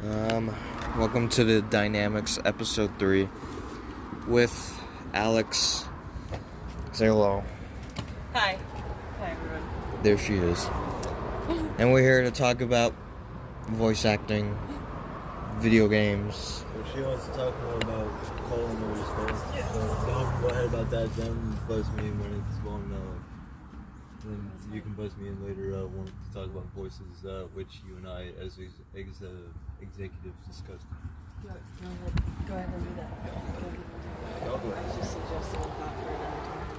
Welcome to the Dynamics episode 3 with Alex. Say hello. Hi. Hi, everyone. There she is. And we're here to talk about voice acting, video games. If she wants to talk more about culinary stuff, so don't go ahead about that. Then buzz me in when it's long enough. Then you can buzz me in later. Want to talk about voices, which you and I, as executives, discussed. Go ahead and do that. I was just suggesting a thought for another time.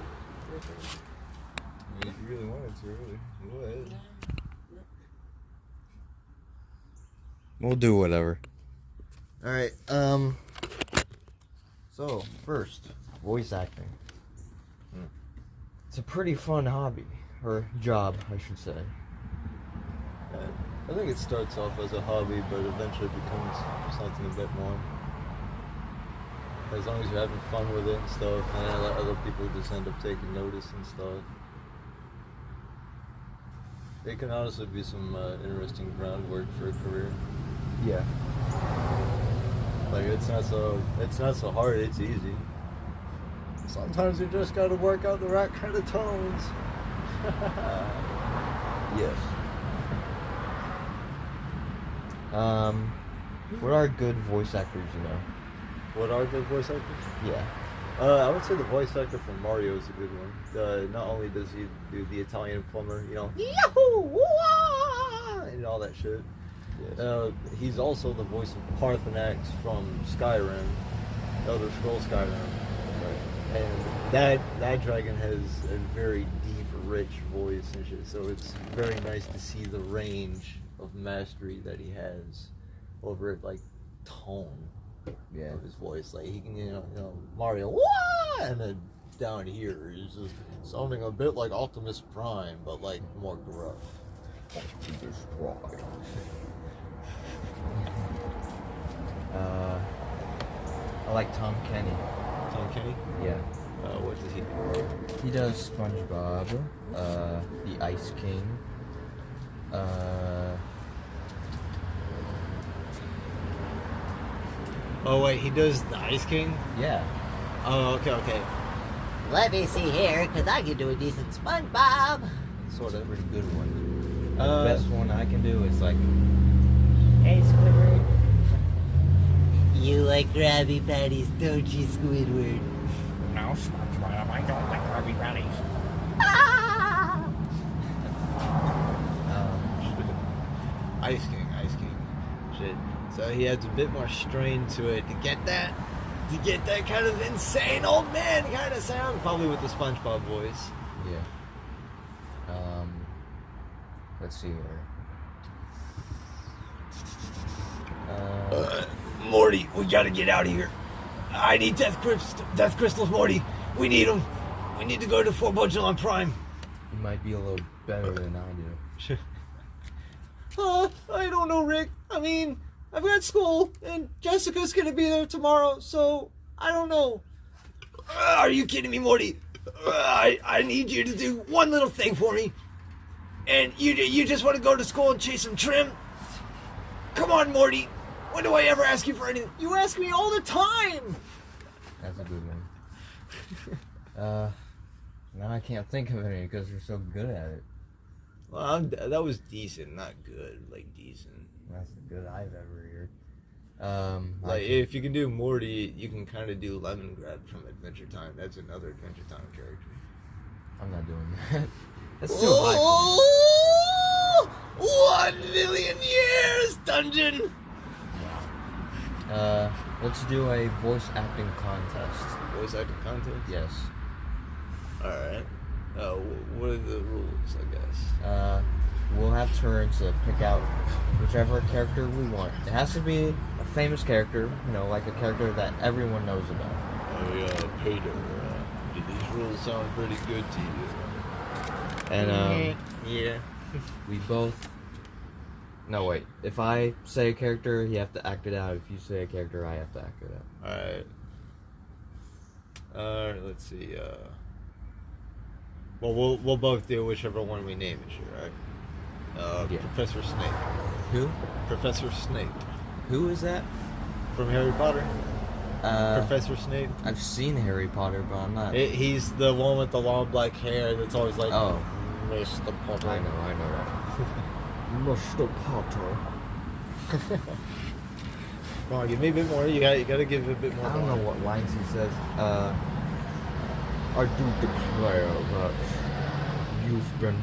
If you really wanted to, really, go ahead. We'll do whatever. Alright, so, first, voice acting. It's a pretty fun hobby, or job, I should say. I think it starts off as a hobby, but eventually becomes something a bit more. As long as you're having fun with it and stuff, and a lot of other people just end up taking notice and stuff. It can honestly be some interesting groundwork for a career. Yeah. Like it's not so hard. It's easy. Sometimes you just got to work out the right kind of tones. Yes. What are good voice actors, you know? What are good voice actors? Yeah. I would say the voice actor from Mario is a good one. Not only does he do the Italian plumber, Yahoo! Wah! And all that shit. Yes. He's also the voice of Parthenax from Skyrim, Elder Scrolls Skyrim. Right. And that dragon has a very deep, rich voice and shit. So it's very nice to see the range of mastery that he has over like tone. Yeah. Of his voice, like he can, Mario, wah! And then down here, he's just sounding a bit like Optimus Prime, but like more gruff. Optimus Prime. I like Tom Kenny. Tom Kenny? Yeah. What does he do? He does SpongeBob, the Ice King, Oh wait, he does the Ice King? yeah. Oh, okay. Let me see here, because I can do a decent SpongeBob. Sort of a pretty good one. The best one I can do is like, Hey, Squidward. You like Krabby Patties, don't you, Squidward? No, SpongeBob, I don't like Krabby Patties. Ah! Ice King. Shit. So he adds a bit more strain to it to get that kind of insane old man kind of sound, probably with the SpongeBob voice. yeah. Let's see here. Morty, we gotta get out of here. I need death crystals, Morty. We need them. We need to go to Fort Budgelon Prime. You might be a little better than I do. I don't know, Rick. I mean, I've got school, and Jessica's gonna be there tomorrow, so I don't know. Are you kidding me, Morty? I need you to do one little thing for me. And you just want to go to school and chase some trim? Come on, Morty. When do I ever ask you for anything? You ask me all the time. That's a good one. Now I can't think of any because you're so good at it. Well, that was decent, not good. Like decent. That's the good I've ever heard. If you can do Morty, you can kind of do Lemongrab from Adventure Time. That's another Adventure Time character. I'm not doing that. That's too high for me. 1 million years, dungeon. Let's do a voice acting contest. Voice acting contest? Yes. Alright. What are the rules, I guess? We'll have turns to pick out whichever character we want. It has to be a famous character, like a character that everyone knows about. Oh yeah, Peter, do these rules sound pretty good to you? And, yeah. we both... No, wait. If I say a character, you have to act it out. If you say a character, I have to act it out. Alright, let's see, Well, we'll both do whichever one we name and shit, right? Yeah. Professor Snape. Who? Professor Snape. Who is that? From Harry Potter. Professor Snape. I've seen Harry Potter, but I'm not. He's the one with the long black hair that's always like, Oh. Mr. Potter. I know that. Mr. Potter. Come on, give me a bit more. You gotta give it a bit more. I don't know what lines he says. I do declare that you've been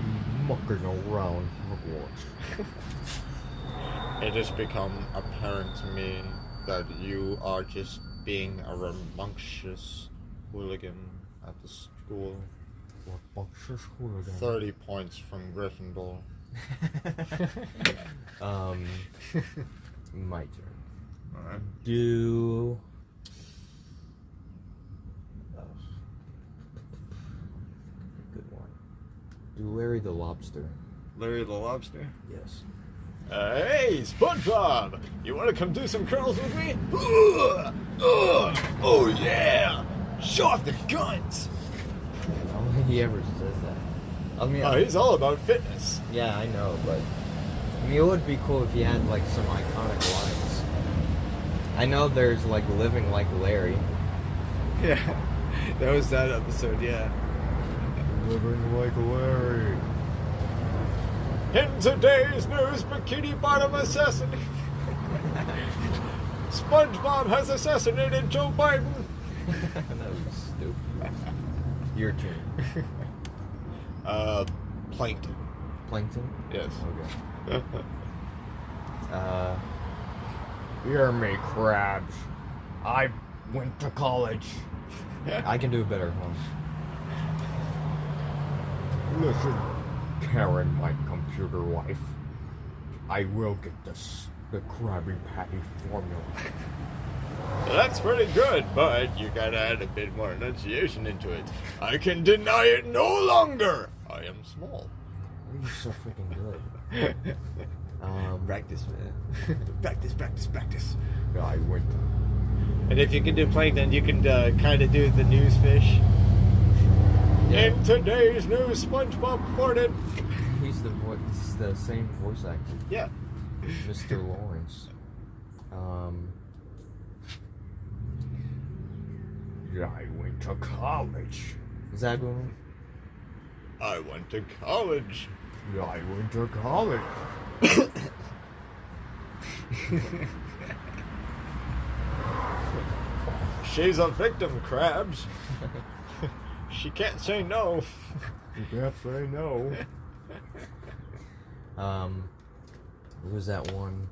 mucking around Hogwarts. It has become apparent to me that you are just being a rambunctious hooligan at the school. Rambunctious hooligan. 30 points from Gryffindor. My turn. Alright. Do. Good one. Do Larry the Lobster. Larry the Lobster? Yes. Hey, SpongeBob! You want to come do some curls with me? Oh yeah! Show off the guns! I don't think he ever says that. I mean, Oh, he's all about fitness. yeah, I know, but I mean, it would be cool if he had like some iconic lines. I know there's like Living Like Larry. Yeah, that was that episode, yeah. Living Like Larry. In today's news, Bikini Bottom assassinate. SpongeBob has assassinated Joe Biden. That was stupid. Your turn. Plankton. Plankton? Yes. Okay. Hear me, crabs. I went to college. I can do better, huh? Listen, Karen, my computer wife. I will get the Krabby Patty formula. That's pretty good, but you gotta add a bit more enunciation into it. I can deny it no longer. I am small. You're so freaking good. Practice, man. practice. I went. And if you can do Plankton, you can kind of do the news fish. Yeah. In today's news, SpongeBob farted. He's the same voice actor. Yeah. Mr. Lawrence. Yeah, I went to college. Is that good one? I went to college. Yeah, I went to college. She's a victim, Krabs. She can't say no. You can't say no. What was that one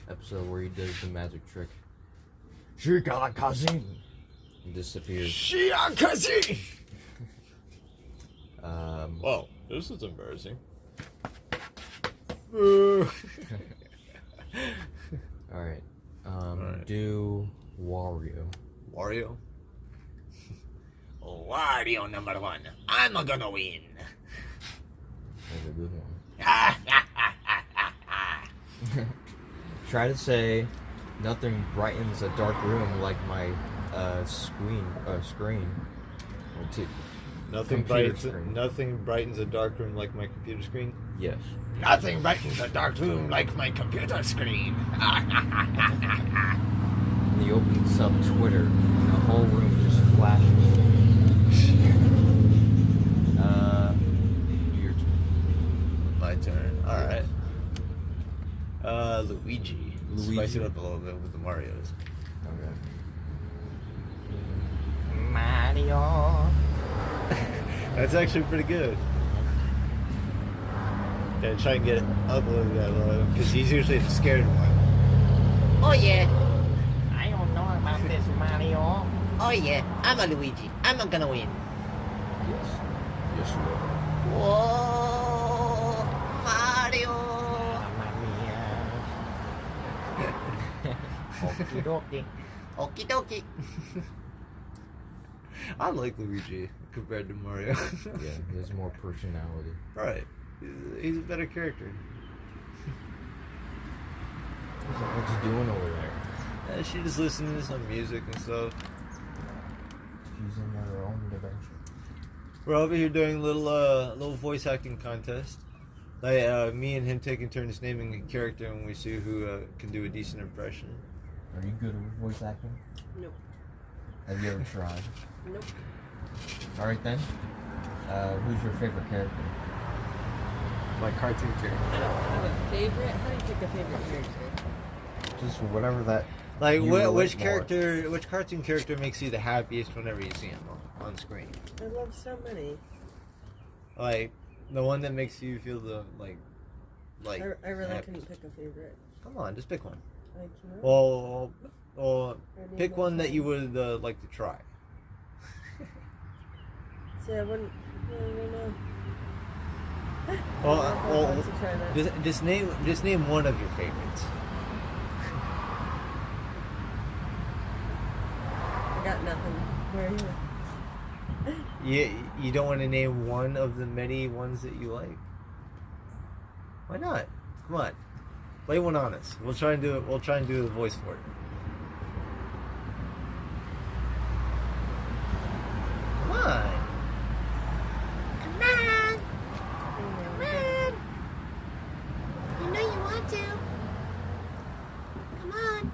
episode where he does the magic trick? She got a cousin. He disappears. She a cousin. Well, this is embarrassing. alright. Alright. Do Wario. Wario? Wario number 1. I'm gonna win. That's a good one. Try to say nothing brightens a dark room like my screen. Nothing Computer brightens, screen. nothing brightens a dark room like my computer screen. Yes. Nothing brightens a dark room like my computer screen. And he opens up Twitter, and the whole room just flashes. Your turn. My turn. Alright. Luigi. Spice it up a little bit with the Marios. Okay. Mario. That's actually pretty good. Gotta try and get it up a little bit, because he's usually the scared one. Oh yeah, I don't know about this, Mario. oh yeah, I'm a Luigi. I'm not gonna win. Yes. Yes, you will. Whoa, Mario. Okie dokie. Okie dokie. I like Luigi compared to Mario. Yeah, he has more personality. Right. He's a better character. What's he doing over there? She just listening to some music and stuff. She's in her own dimension. We're over here doing a little voice acting contest. Like me and him taking turns naming a character, and we see who can do a decent impression. Are you good with voice acting? Nope. Have you ever tried? Nope. All right then. Who's your favorite character? My cartoon character. I don't have a favorite. How do you pick a favorite character? Just whatever that. Like You which relate more. character, which cartoon character makes you the happiest whenever you see him on screen? I love so many. Like the one that makes you feel the like. I really happy. couldn't pick a favorite. Come on, just pick one. I cannot. Well, Or pick name one that myself. you would like to try. See, I wouldn't. I don't know. Well, I'd well, like to try that. just name one of your favorites. I got nothing. Where are you? You don't want to name one of the many ones that you like? Why not? Come on, lay one on us. We'll try and do it. We'll try and do the voice for it. Come on. Come on. Come on. You know you want to. Come on.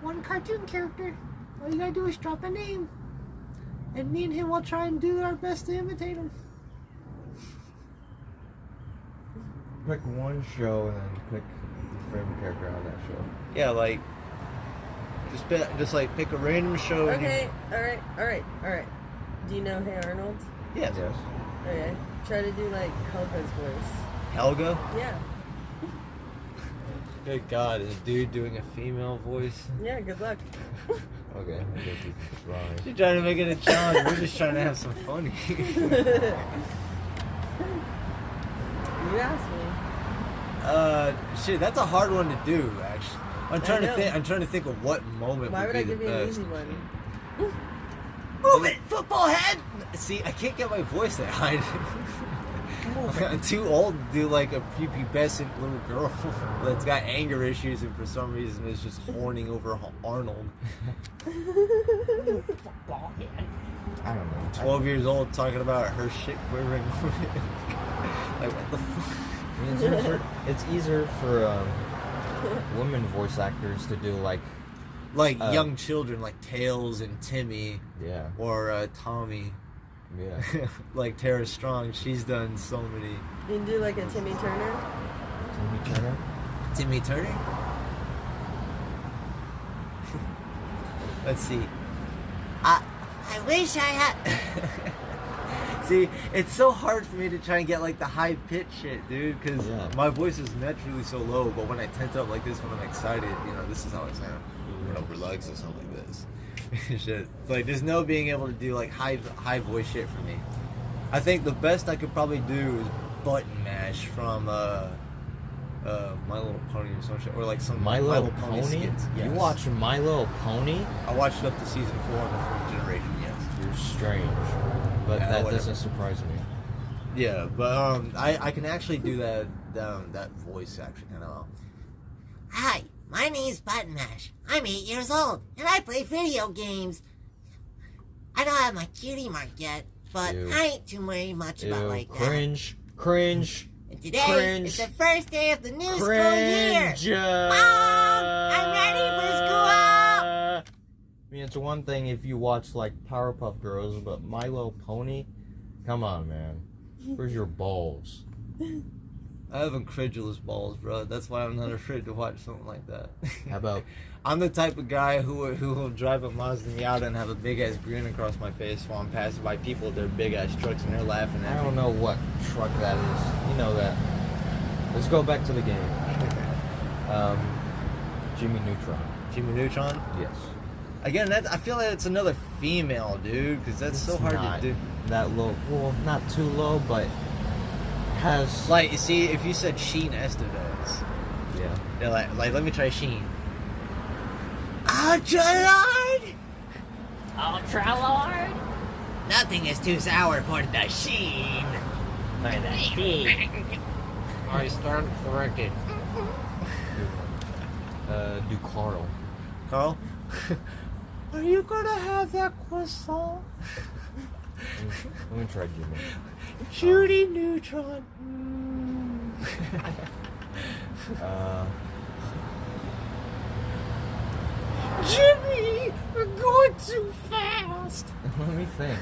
One cartoon character. All you gotta do is drop a name. And me and him will try and do our best to imitate him. Pick one show and then pick your favorite character on that show. Yeah, like just like pick a random show. and Okay. All right. Do you know Hey Arnold? Yes. Yes. Okay. Try to do like Helga's voice. Helga. Yeah. Good God, is a dude doing a female voice? Yeah. Good luck. Okay. I guess you can try. She's trying to make it a challenge. We're just trying to have some fun. You asked me. Shit, that's a hard one to do. Actually, I'm trying to know. think. I'm trying to think of what moment Why would would be I give the you an best. easy one? Move it, football head. See, I can't get my voice that high. I'm too old to do like a prepubescent little girl that's got anger issues and for some reason is just horning over Arnold. Football head. I don't know. 12 years old talking about her shit quivering. Like what the fuck? I mean, it's easier for women voice actors to do like Like young children like Tails and Timmy yeah or Tommy. yeah. Like Tara Strong, she's done so many. You can do like a Timmy Turner. Timmy Turner. Timmy Turner? Let's see. I wish I had. See, it's so hard for me to try and get like the high pitch shit, dude, because Yeah. my voice is naturally so low. But when I tense up like this, when I'm excited, you know, this is how I sound. When I'm relaxed, I sound like this. Shit. It's like there's no being able to do like high voice shit for me. I think the best I could probably do is button mash from My Little Pony or some shit, or like some My Little Pony. skits. You Yes. watch My Little Pony? I watched up to season 4 of the Fourth Generation. Yes. You're strange, but Yeah, that whatever. doesn't surprise me. Yeah, but I can actually do that voice actually kind of well. Hi, my name's Button Mash. I'm 8 years old, and I play video games. I don't have my cutie mark yet, but Ew. I ain't too worried much about Ew, like that. cringe. And today cringe. is the first day of the new school year. Cringe. Mom, I'm ready for school. I mean, it's one thing if you watch like Powerpuff Girls, but My Little Pony, come on, man. Where's your balls? I have incredulous balls, bro. That's why I'm not afraid to watch something like that. How about I'm the type of guy who will drive a Mazda Miata and have a big ass grin across my face while I'm passing by people with their big ass trucks and they're laughing I at me. don't know what truck that is. You know that. Let's go back to the game. Jimmy Neutron. Jimmy Neutron. Yes. Again, I feel like it's another female, dude, because that's so It's hard not to do. That low. Well, not too low, but has Like, you see, if you said Sheen Estevez, yeah. they're like let me try Sheen. Ultra Lord! Ultra Lord. Nothing is too sour for the Sheen. For the sheep. I stand corrected. Do Carl. Carl? Are you gonna have that croissant? Let me try Jimmy. Judy Neutron. Jimmy, we're going too fast. Let me think.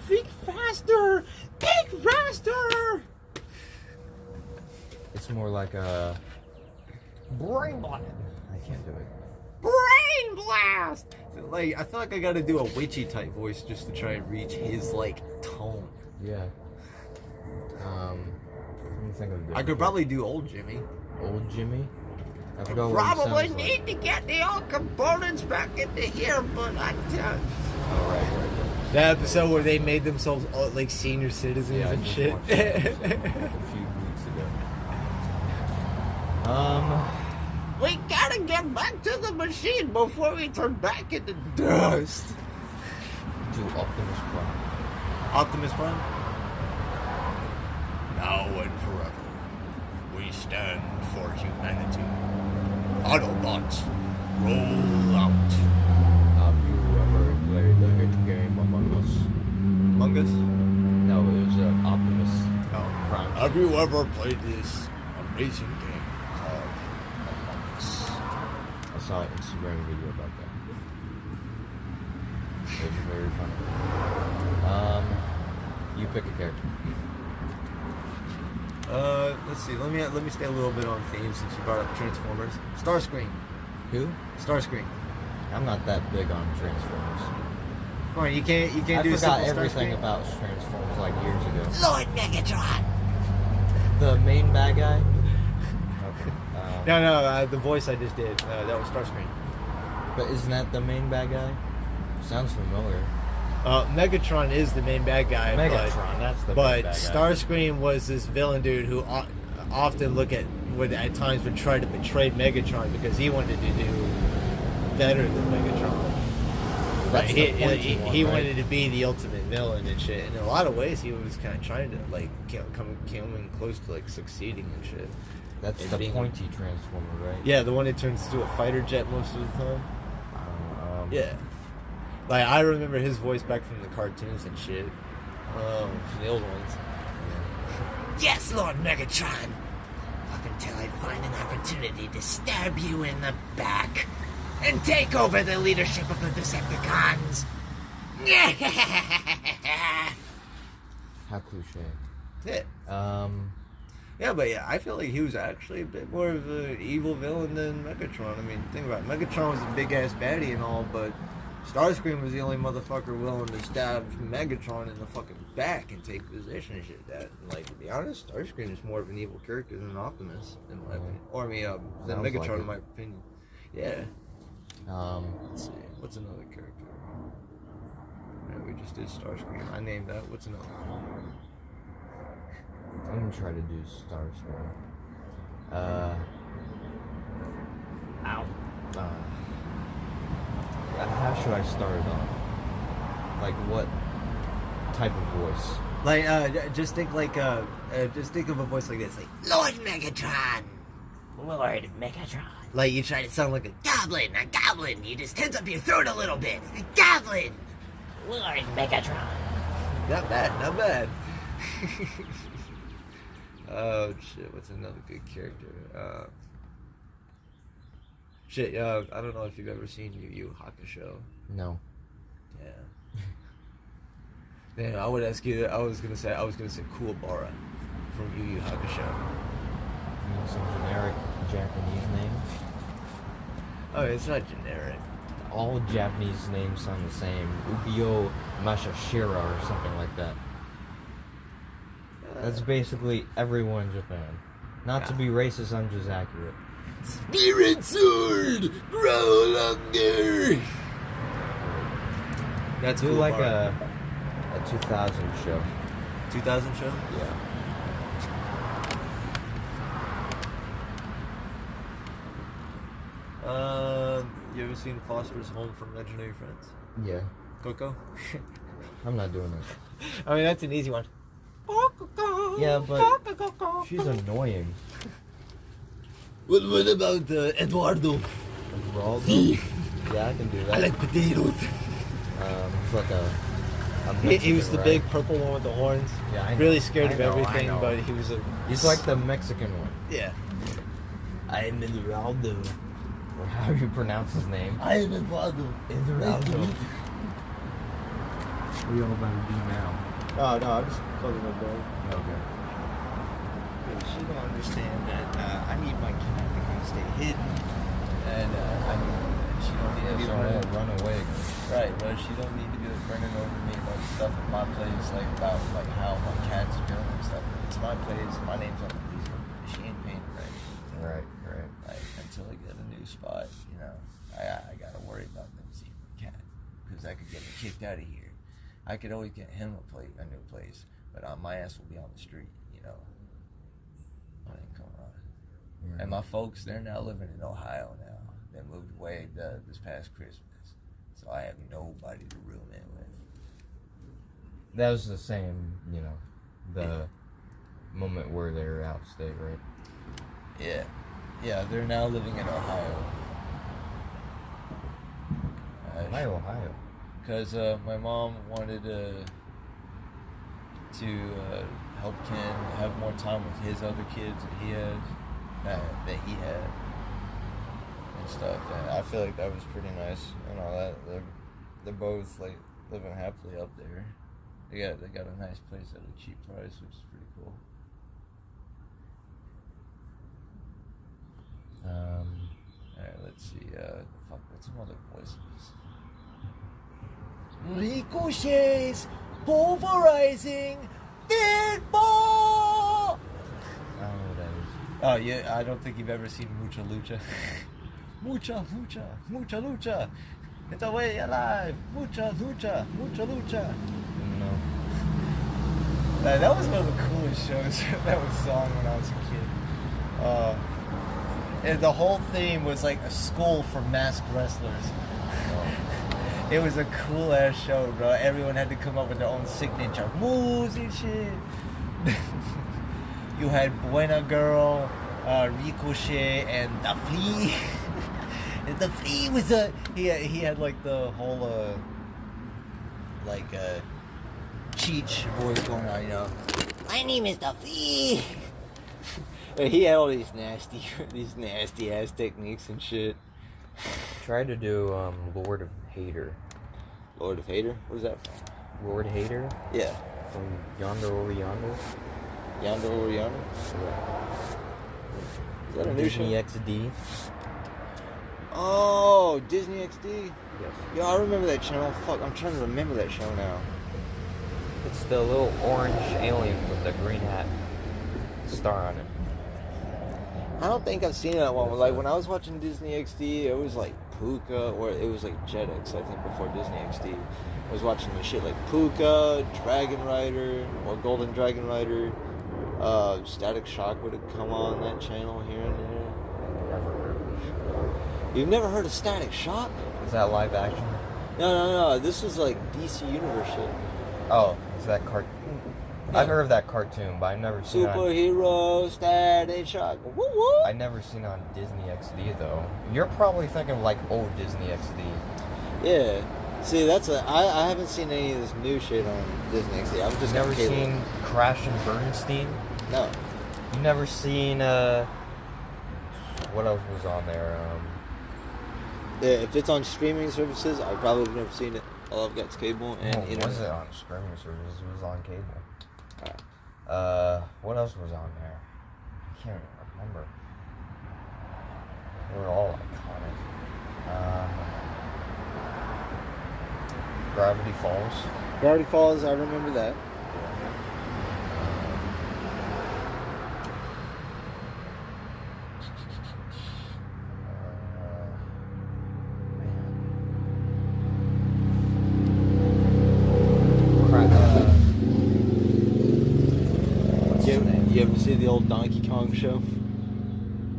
Think faster. Think faster. It's more like a Brain blast. I can't do it. Brain blast. Like, I feel like I gotta do a witchy type voice just to try and reach his, like, tone. Yeah. Let me think of I could probably do old Jimmy. old Jimmy. I forgot what he Probably sounds need like. to get the old components back into here, but I can't. Oh, right. That episode where they made themselves like senior citizens Yeah, I and just shit. watched that episode, like, a few weeks ago. We gotta get back to the machine before we turn back into dust. Do Optimus Prime. Optimus Prime. Now and forever, we stand for humanity. Autobots, roll out. Have you ever played the hit game Among Us? Among Us. No, it was Optimus Oh. Prime. Have you ever played this amazing game called Among Us? I saw an Instagram video about that. It was very funny. You pick a character. Let's see. Let me stay a little bit on theme since you brought up Transformers. Starscream. Who? Starscream. I'm not that big on Transformers. Come on, you can't I do forgot simple everything Starscream? about Transformers like years ago. Lord Megatron. The main bad guy? Okay. No, the voice I just did. That was Starscream. But isn't that the main bad guy? Sounds familiar. Megatron is the main bad guy. Megatron, that's the But main bad guy. Starscream was this villain dude who often would at times would try to betray Megatron because he wanted to do better than Megatron. That's Like, the pointy one, he right? wanted to be the ultimate villain and shit. And in a lot of ways, he was kind of trying to like coming close to like succeeding and shit. That's and the being- pointy Transformer, right? Yeah, the one that turns into a fighter jet most of the time. Yeah. Yeah. Like, I remember his voice back from the cartoons and shit. From the old ones. Yes, Lord Megatron. Up until I find an opportunity to stab you in the back and take over the leadership of the Decepticons. How cliche. Yeah. Yeah, But yeah, I feel like he was actually a bit more of an evil villain than Megatron. I mean, think about it. Megatron was a big-ass baddie and all, but Starscream was the only motherfucker willing to stab Megatron in the fucking back and take position and shit. That, like, to be honest, Starscream is more of an evil character than Optimus, in my opinion. Or, I mean, than Sounds Megatron, like it. in my opinion. Yeah. Let's see. What's another character? Yeah, we just did Starscream. I named that. What's another one? I'm gonna try to do Starscream. How should I start it off? Like what type of voice? Like, just think of a voice like this, like, Lord Megatron. Lord Megatron. like you try to sound like a Goblin, a goblin. You just tense up your throat a little bit. A goblin. Lord Megatron. not bad. Oh shit, what's another good character? I don't know if you've ever seen Yu Yu Hakusho. No. Yeah. Damn, I would ask you. I was gonna say Kuwabara from Yu Yu Hakusho. You need some generic Japanese name. Oh, it's not generic. All Japanese names sound the same. Ukyo Mashashira or something like that. That's basically everyone in Japan. Not to be racist, I'm just accurate. Spirit Sword, grow longer. That's Do like Kuwabara. a 2000 show. 2000 show. Yeah. You ever seen Foster's Home for Imaginary Friends? Yeah. Coco? I'm not doing it. I mean, that's an easy one. Yeah, but she's annoying. What about Eduardo? Geraldo? Yeah, I can do that. potatoes. He's like a He was the right? big purple one with the horns. Yeah, I know. Really scared I of know, I everything, know. but he was a. He's like the Mexican one. Yeah. I am Eduardo. Or how you pronounce his name. I am Eduardo. Eduardo. We all about to do now. Oh no, I'm just closing my door. Okay. She don't understand that I need my cat to kind of stay hidden, and she don't need to be So I running. won't run away. Right, but she don't need to be running over me like stuff at my place, like about like how my cat's feeling and stuff. It's my place. My name's on the lease. She ain't paying rent. Right. Like until I get a new spot, you know, I gotta worry about them seeing my cat because I could get him kicked out of here. I could always get him a new place, but my ass will be on the street, you know. What ain't going on? Right. And my folks, they're now living in Ohio now. They moved away this past Christmas, so I have nobody to room in with. That was the same, you know, the moment where they were out of state, right? Yeah, they're now living in Ohio. Why Ohio? Because my mom wanted to help Ken have more time with his other kids that he had, and stuff. And I feel like that was pretty nice. And all that. They're both like living happily up there. They got a nice place at a cheap price, which is pretty cool. Alright, let's see. Fuck, what's some other voices? Ricochets, pulverizing, dead ball! I don't know what that is. Oh, yeah, I don't think you've ever seen Mucha Lucha. Mucha Lucha, Mucha Lucha. It's a way alive. Mucha Lucha, Mucha Lucha. No. That was one of the coolest shows that was sung when I was a kid. And the whole theme was like a school for masked wrestlers. It was a cool ass show, bro. Everyone had to come up with their own signature moves and shit. You had Buena Girl, Ricochet, and the Flea. And the Flea was he had like the whole Cheech voice going on, you know. My name is the Flea. And he had all these nasty ass techniques and shit. Tried to do Lord of Hater. Lord of Hater? What is that from? Lord Hater Yeah. from Yonder Over Yonder. Yonder or Yonder? Is that a new Disney show? XD. Oh, Disney XD? Yes. Yeah, I remember that channel. Fuck, I'm trying to remember that show now. It's the little orange alien with the green hat star on it. I don't think I've seen that one. Like, when I was watching Disney XD, it was like Puka, or it was like Jetix, I think, before Disney XD. I was watching the shit like Puka, Dragon Rider, or Golden Dragon Rider. Static Shock would have come on that channel here and there. Never heard of it. You've never heard of Static Shock? Is that live action? No. This was like DC Universe shit. Oh, is that cartoon? Yeah. I've heard of that cartoon, but I've never seen it on, Superhero Static Shock. Woo woo! I've never seen it on Disney XD though. You're probably thinking of like old Disney XD. Yeah. See, I haven't seen any of this new shit on Disney XD. I've just Never got cable. seen Crash and Bernstein? No. You never seen what else was on there? Yeah, if it's on streaming services, I probably have never seen it. All I've got is cable and Was internet. it on streaming services? It was on cable. Alright. What else was on there? I can't remember. They were all iconic. Gravity Falls. Gravity Falls, I remember that. What's his name? You ever see the old Donkey Kong show?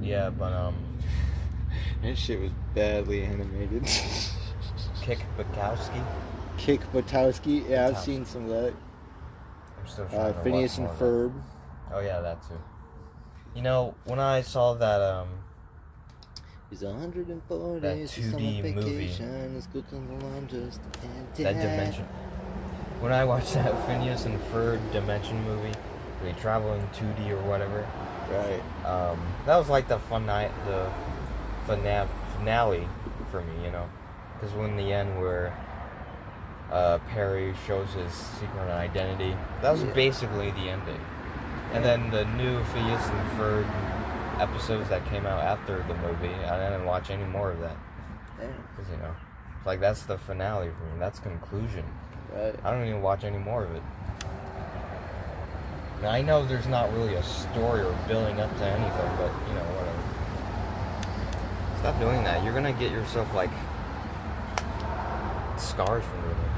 Yeah, but That shit was badly animated. Kick Bukowski. Kick Butowski. Yeah, I've Butowski. seen some of that. I'm still trying to Phineas watch and more of that. Ferb. Oh yeah, that too. You know, when I saw that He's 104 That days, he's on 2D a movie. vacation, he's cooking along just a that Dimension when I watched that Phineas and Ferb Dimension movie, they travel in 2D or whatever. Right. That was like the finale for me, you know, because when the end where Perry shows his secret identity, that was basically the ending. And then the new Phineas and Ferb episodes that came out after the movie, I didn't watch any more of that. Because, you know, like that's the finale for me. That's conclusion. Right. I don't even watch any more of it. Now, I know there's not really a story or building up to anything, but, you know, whatever. Stop doing that. You're gonna get yourself, like, scars from doing it.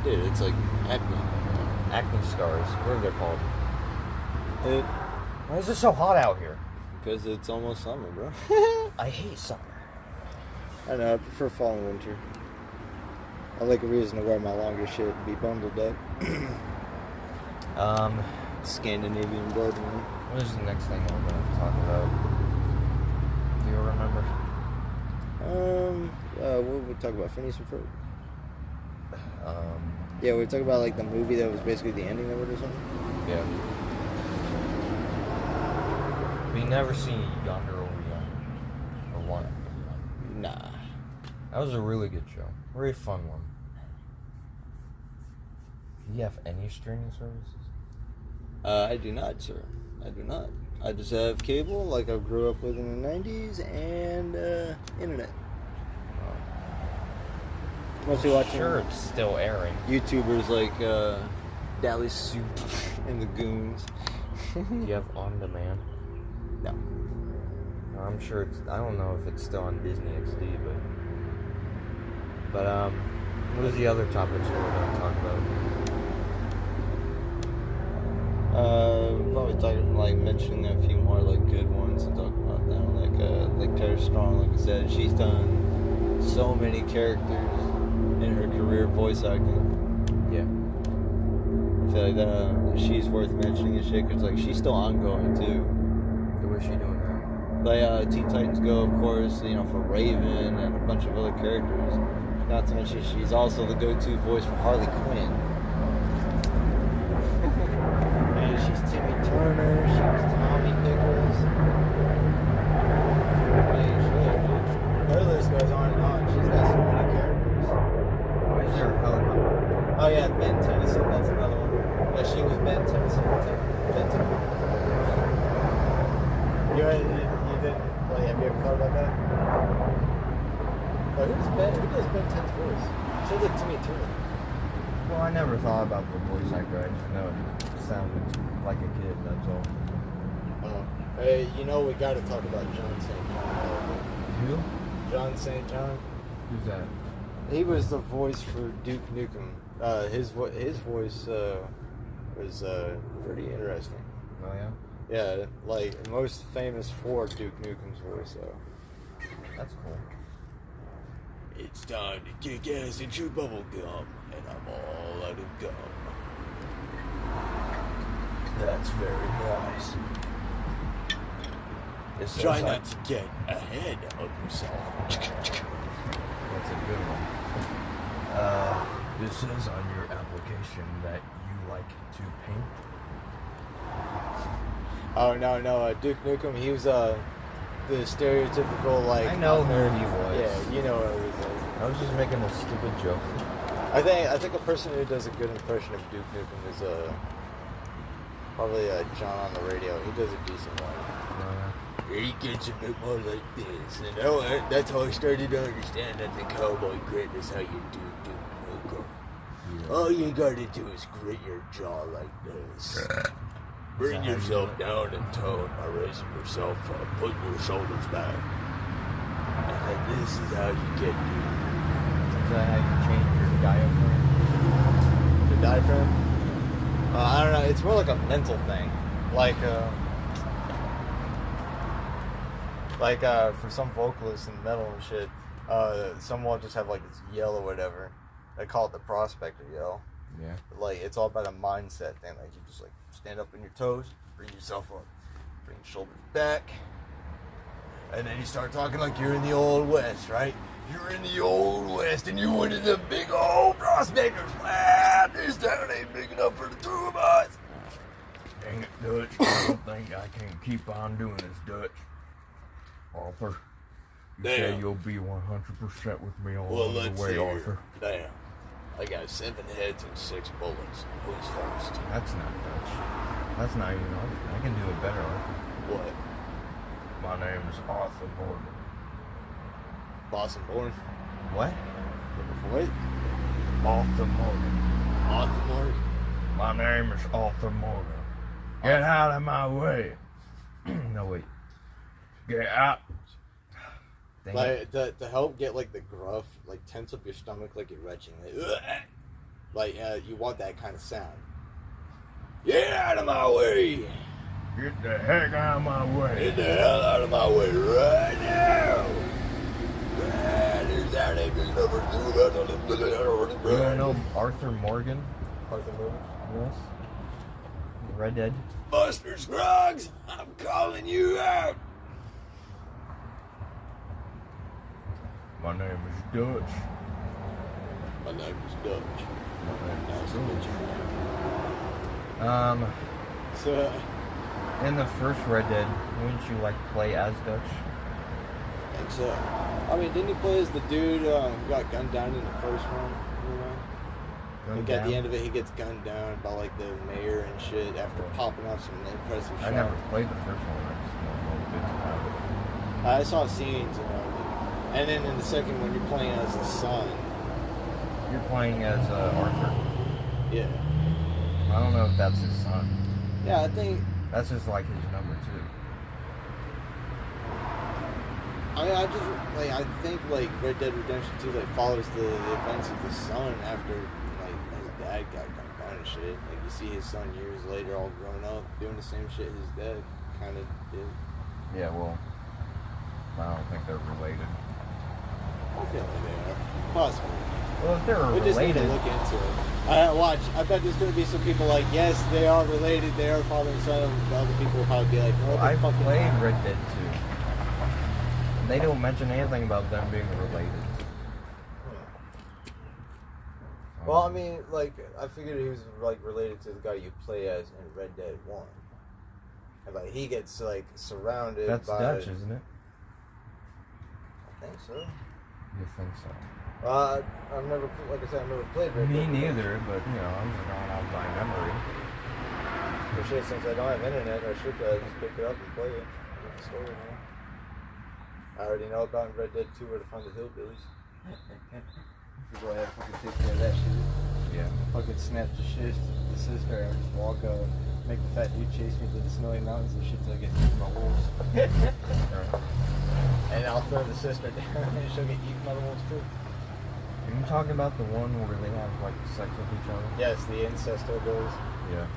Dude, it's like acne. Acne scars. What are they called? Why is it so hot out here? Because it's almost summer, bro. I hate summer. I know, I prefer fall and winter. I like a reason to wear my longer shit and be bundled up. Scandinavian blood. What is the next thing we're going to talk about? Do you remember? What we talk about? Phineas and Ferb? Um, Yeah, we talk about like the movie that was basically the ending of it or something. yeah. We never see Yonder Over Yonder. Or One. Nah. That was a really good show. Very fun one. Do you have any streaming services? I do not, sir. I do not. I just have cable, like I grew up with in the 90s, and internet. Mostly watching Sure, it's still airing. YouTubers like Dally Soup and the Goons. Do you have On Demand? No. I'm sure it's. I don't know if it's still on Disney XD, but what is the other topics we're going to talk about? Probably talking like mentioning a few more like good ones and talking about them. Like Tara Strong, like I said, she's done so many characters in her career voice acting. Yeah. I feel like that she's worth mentioning and shit because like she's still ongoing too. The way she doing that? Like Teen Titans Go, of course, you know, for Raven and a bunch of other characters. Not to mention she's also the go-to voice for Harley Quinn. And she's Timmy Turner, she was Tommy Pickles. I mean, her list goes on and on. She's got so many characters. Why is there a helicopter? Oh yeah, Ben Tennyson, that's another one. Yeah, she was Ben Tennyson. Ben Tennyson. You didn't, like, have you ever thought about that? Like, who does Ben 10's voice? Sounds like Timmy Turner. Well, I never thought about the voice actor. I just know it sounded like a kid, that's all. Hey, you know we gotta talk about John St. John. Who? John St. John. Who's that? He was the voice for Duke Nukem. His voice was pretty interesting. Oh, yeah? Yeah, like most famous for Duke Nukem's voice though. That's cool. It's time to kick ass and chew bubble gum, and I'm all out of gum. That's very nice. Try not to get ahead of yourself. That's a good one. This says on your application that you like to paint. Oh no, Duke Nukem. He was the stereotypical like. I know who he was. Yeah, you know who he was. I was just making a stupid joke. I think a person who does a good impression of Duke Nukem is probably John on the radio. He does a decent one. He gets a bit more like this, and that's how I started to understand that the cowboy grit is how you do Duke Nukem. Yeah. All you gotta do is grit your jaw like this. Bring yourself down in tone by raising yourself up, putting your shoulders back. And then this is how you get Duke Nukem. Is that how you change your diaphragm? The diaphragm. I don't know. It's more like a mental thing. Like for some vocalists in metal and shit, some will just have like this yell or whatever. They call it the prospector yell. Yeah. Like it's all about a mindset thing. Like you just like stand up on your toes, bring yourself up, bring your shoulders back, and then you start talking like you're in the old west, right? You're in the old west, and you're one of the big old prospectors. This town ain't big enough for the two of us. Dang it, Dutch. I don't think I can keep on doing this, Dutch. Arthur, you say Damn. you'll be 100% with me all Well, the let's way, see Arthur. here. Damn. I got 7 heads and 6 bullets. Who's first? That's not Dutch. That's not even Arthur. I can do it better, Arthur. What? My name is Arthur Morgan. Boston born. What? What? Arthur Morgan. Arthur Morgan. My name is Arthur Morgan. Get out of my way. No, wait. Get out. Dang it. Like to help get like the gruff, like tense up your stomach, like you're retching. Like you want that kind of sound. Get out of my way! Get the heck out of my way. Get the hell out of my way right now! This town ain't big enough for the two of us. You don't know Arthur Morgan? Arthur Morgan. Yes. Red Dead. Buster Scruggs, I'm calling you out! My name is Dutch. My name is Dutch. My name Nice is to meet Dutch. you. So In the first Red Dead, wouldn't you like play as Dutch? and so, I mean, didn't he play as the dude who got gunned down in the first one? You know? Gunned Like at the down? end of it, he gets gunned down by like the mayor and shit after popping off some impressive I shots. never played the first one. I just know a little bit about it. I saw scenes, and then in the second one, you're playing as the son. You're playing as Arthur. Yeah. I don't know if that's his son. Yeah, I think. That's just like his number 2. I mean, I think like Red Dead Redemption 2 like follows the events of the son after like his dad got gunned down and shit. Like you see his son years later, all grown up, doing the same shit his dad kind of did. Yeah, well, I don't think they're related. I feel like they are. Possibly. Well, if they're We just need to related, look into it. Watch. I bet there's gonna be some people like, yes, they are related. They are father and son. The other people will probably be like, no, I they fucking played not. Red Dead 2. They don't mention anything about them being related. Well, I mean, like, I figured he was like related to the guy you play as in Red Dead 1. And like he gets like surrounded That's by. Dutch, isn't it? I think so. You think so? I've never, like I said, I've never played Red Me Dead. neither, but you know, I'm just going off by memory. For shit, since I don't have internet, I should just pick it up and play it. Get the story now. I already know about in Red Dead 2 where to find the hillbillies. You go ahead and fucking take care of that shit. Yeah. Fucking snap the shit, the sister, and just walk make the fat dude chase me to the snowy mountains and shit till I get eaten by wolves. And I'll throw the sister down and she'll get eaten by the wolves too. Are you talking about the one where they have like sex with each other? Yes, the incest hillbillies. Yeah.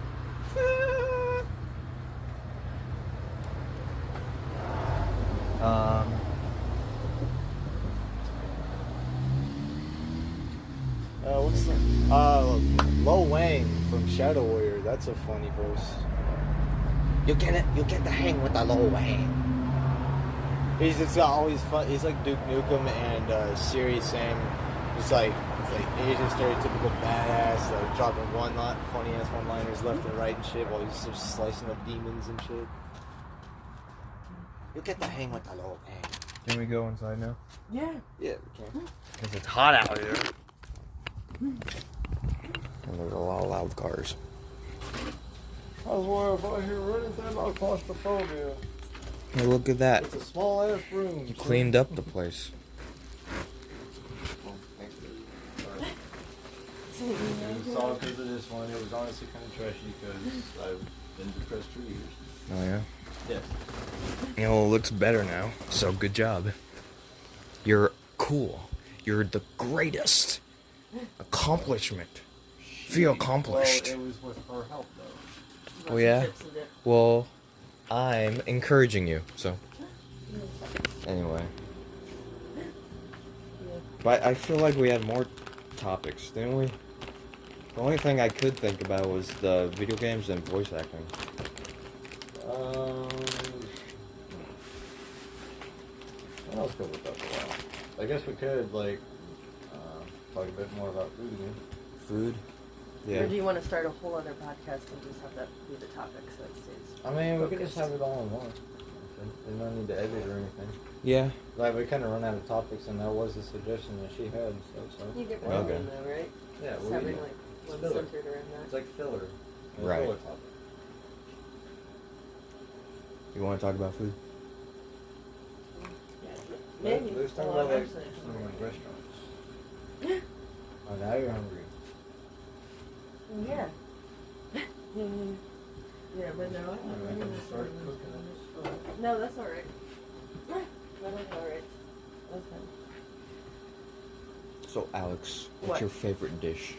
What's the Lo Wang from Shadow Warrior? That's a funny voice. You get the hang with the Lo Wang. He's just always fun. He's like Duke Nukem and Serious Sam. It's like Asian stereotypical badass, like dropping funny ass one-liners left and right and shit while he's just slicing up demons and shit. You get the hang with the Lo Wang. Can we go inside now? Yeah. Yeah, we can. Because it's hot out here. And there's a lot of loud cars. I was wondering if I hear anything about claustrophobia. Hey, look at that. It's a small ass room. You cleaned up the place. It was all because of this one. It was honestly kind of trashy because I've been depressed for years. Oh, yeah? Yes. You know, it looks better now. So good job. You're cool. You're the greatest. Accomplishment. Feel accomplished. Well, it was with her help, though. Oh, yeah? Well, I'm encouraging you, so. Anyway. But I feel like we had more topics, didn't we? The only thing I could think about was the video games and voice acting. What else could we talk about? I guess we could, like, talk a bit more about food again. Food? Yeah. Or do you want to start a whole other podcast and just have that be the topic so it stays? I mean, we could just focused? have it all in one. There's no need to edit or anything. Yeah. Like, we kind of run out of topics, and that was a suggestion that she had. So. You get Well, what I okay. mean, though, right? Yeah, Just we having do. like one Filler. centered around It's that. like filler. A Right. filler topic. You want to talk about food? Maybe. Let's talk Well, about like actually, some like restaurants. Oh, now you're hungry. Yeah. Yeah, but no, I'm not I'm ready gonna to start start cooking this. No, that's alright. That is alright. That's fine. So, Alex, what's What? your favorite dish?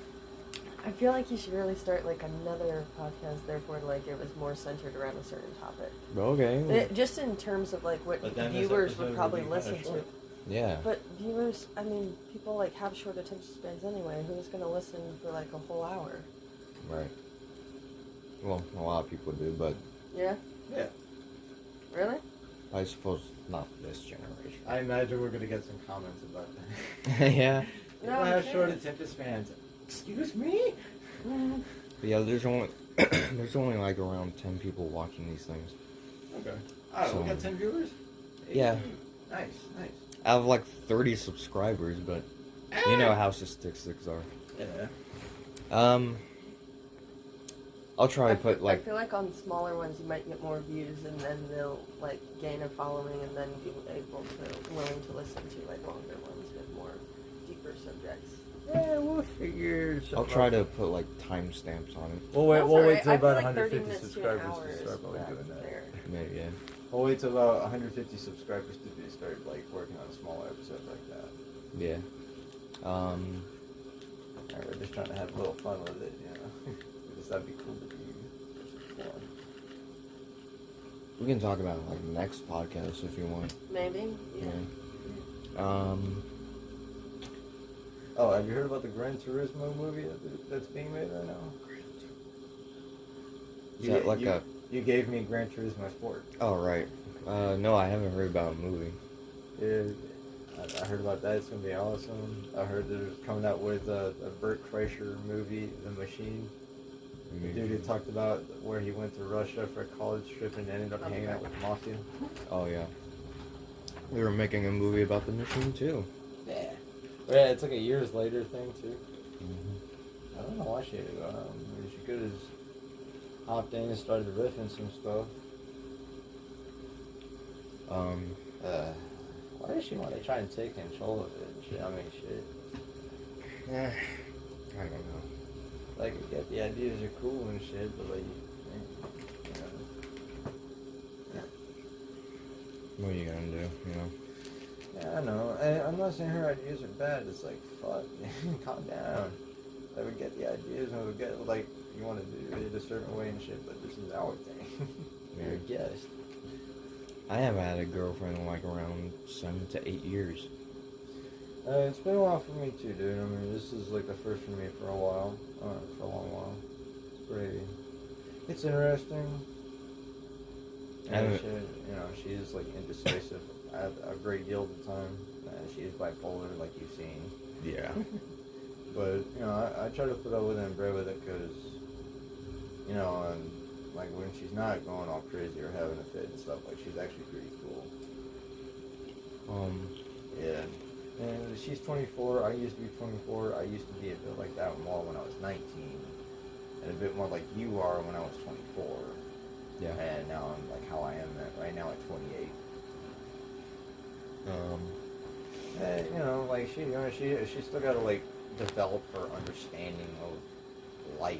I feel like you should really start like another podcast, therefore, like it was more centered around a certain topic. Okay. Just in terms of like what But then this viewers episode would would probably be kinda listen to. short. Yeah. But viewers, I mean, people like have short attention spans anyway. Who's gonna listen for like a whole hour? Right. Well, a lot of people do, but Yeah? Yeah. Really? I suppose not this generation. I imagine we're gonna get some comments about that. Yeah. No, People I'm have saying. short attention spans. Excuse me? Mm. But yeah, there's only like around 10 people watching these things. Okay. Alright, we So- got 10 viewers? Yeah. Nice. I have like 30 subscribers, but you know how statistics are. Yeah. I'll try to put I like feel like on smaller ones you might get more views and then they'll like gain a following and then be willing to listen to like longer ones with more deeper subjects. Yeah, we'll figure something I'll try out. to put like timestamps on it. We'll That's wait alright. till I about feel like 30 150 minutes to an subscribers hour to is start probably about doing that. there. Maybe, yeah. We'll wait till about 150 subscribers to start like working on a smaller episode like that. Yeah. Alright, we're just trying to have a little fun with it, you know. Because that'd be cool to do. Fun. We can talk about it like next podcast if you want. Maybe? Yeah. Yeah. Oh, have you heard about the Gran Turismo movie that's being made right now? Is that like a... You gave me Gran Turismo Sport. Oh, right. No, I haven't heard about a movie. Yeah, I heard about that. It's gonna be awesome. I heard they're coming out with a Burt Kreischer movie, The Machine. The dude who talked about where he went to Russia for a college trip and ended up hanging out with the mafia. Oh, yeah. They were making a movie about the machine, too. Yeah. Yeah, it's like a years later thing, too. Mm-hmm. I don't know why she had to go home. I mean, she could have just hopped in and started riffing some stuff. Why does she want to try and take control of it and shit? I mean, shit. Yeah. I don't know. Like, I get the ideas are cool and shit, but like, you know. What are you gonna do, you know? Yeah, I know. I'm not saying her ideas are bad. It's like, fuck, calm down. I would get the ideas and would get, like, you want to do it a certain way and shit, but this is our thing. You're a guest. I haven't had a girlfriend in like around 7 to 8 years. It's been a while for me too, dude. I mean, this is like the first for me for a while. For a long while. It's pretty. It's interesting. And And- she, you know, she's like indecisive at a great deal of the time. She is bipolar, like you've seen. Yeah. But you know, I try to put up with it and bear with it because, you know, and like when she's not going all crazy or having a fit and stuff, like she's actually pretty cool. Yeah. And she's 24. I used to be 24. I used to be a bit like that more when I was 19, and a bit more like you are when I was 24. Yeah. And now I'm like how I am right now at 28. And, you know, like she, you know, she's still got to like develop her understanding of life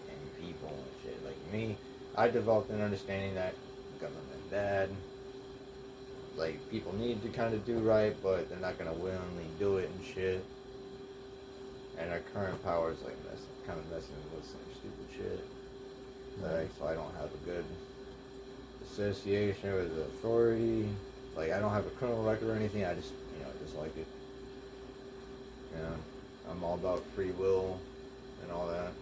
and people and shit. Like me, I developed an understanding that government bad. Like people need to kind of do right, but they're not gonna willingly do it and shit. And our current power is like kind of messing with some stupid shit. Like, so I don't have a good association with the authority. Like I don't have a criminal record or anything. I just, you know, dislike it. You know, I'm all about free will and all that.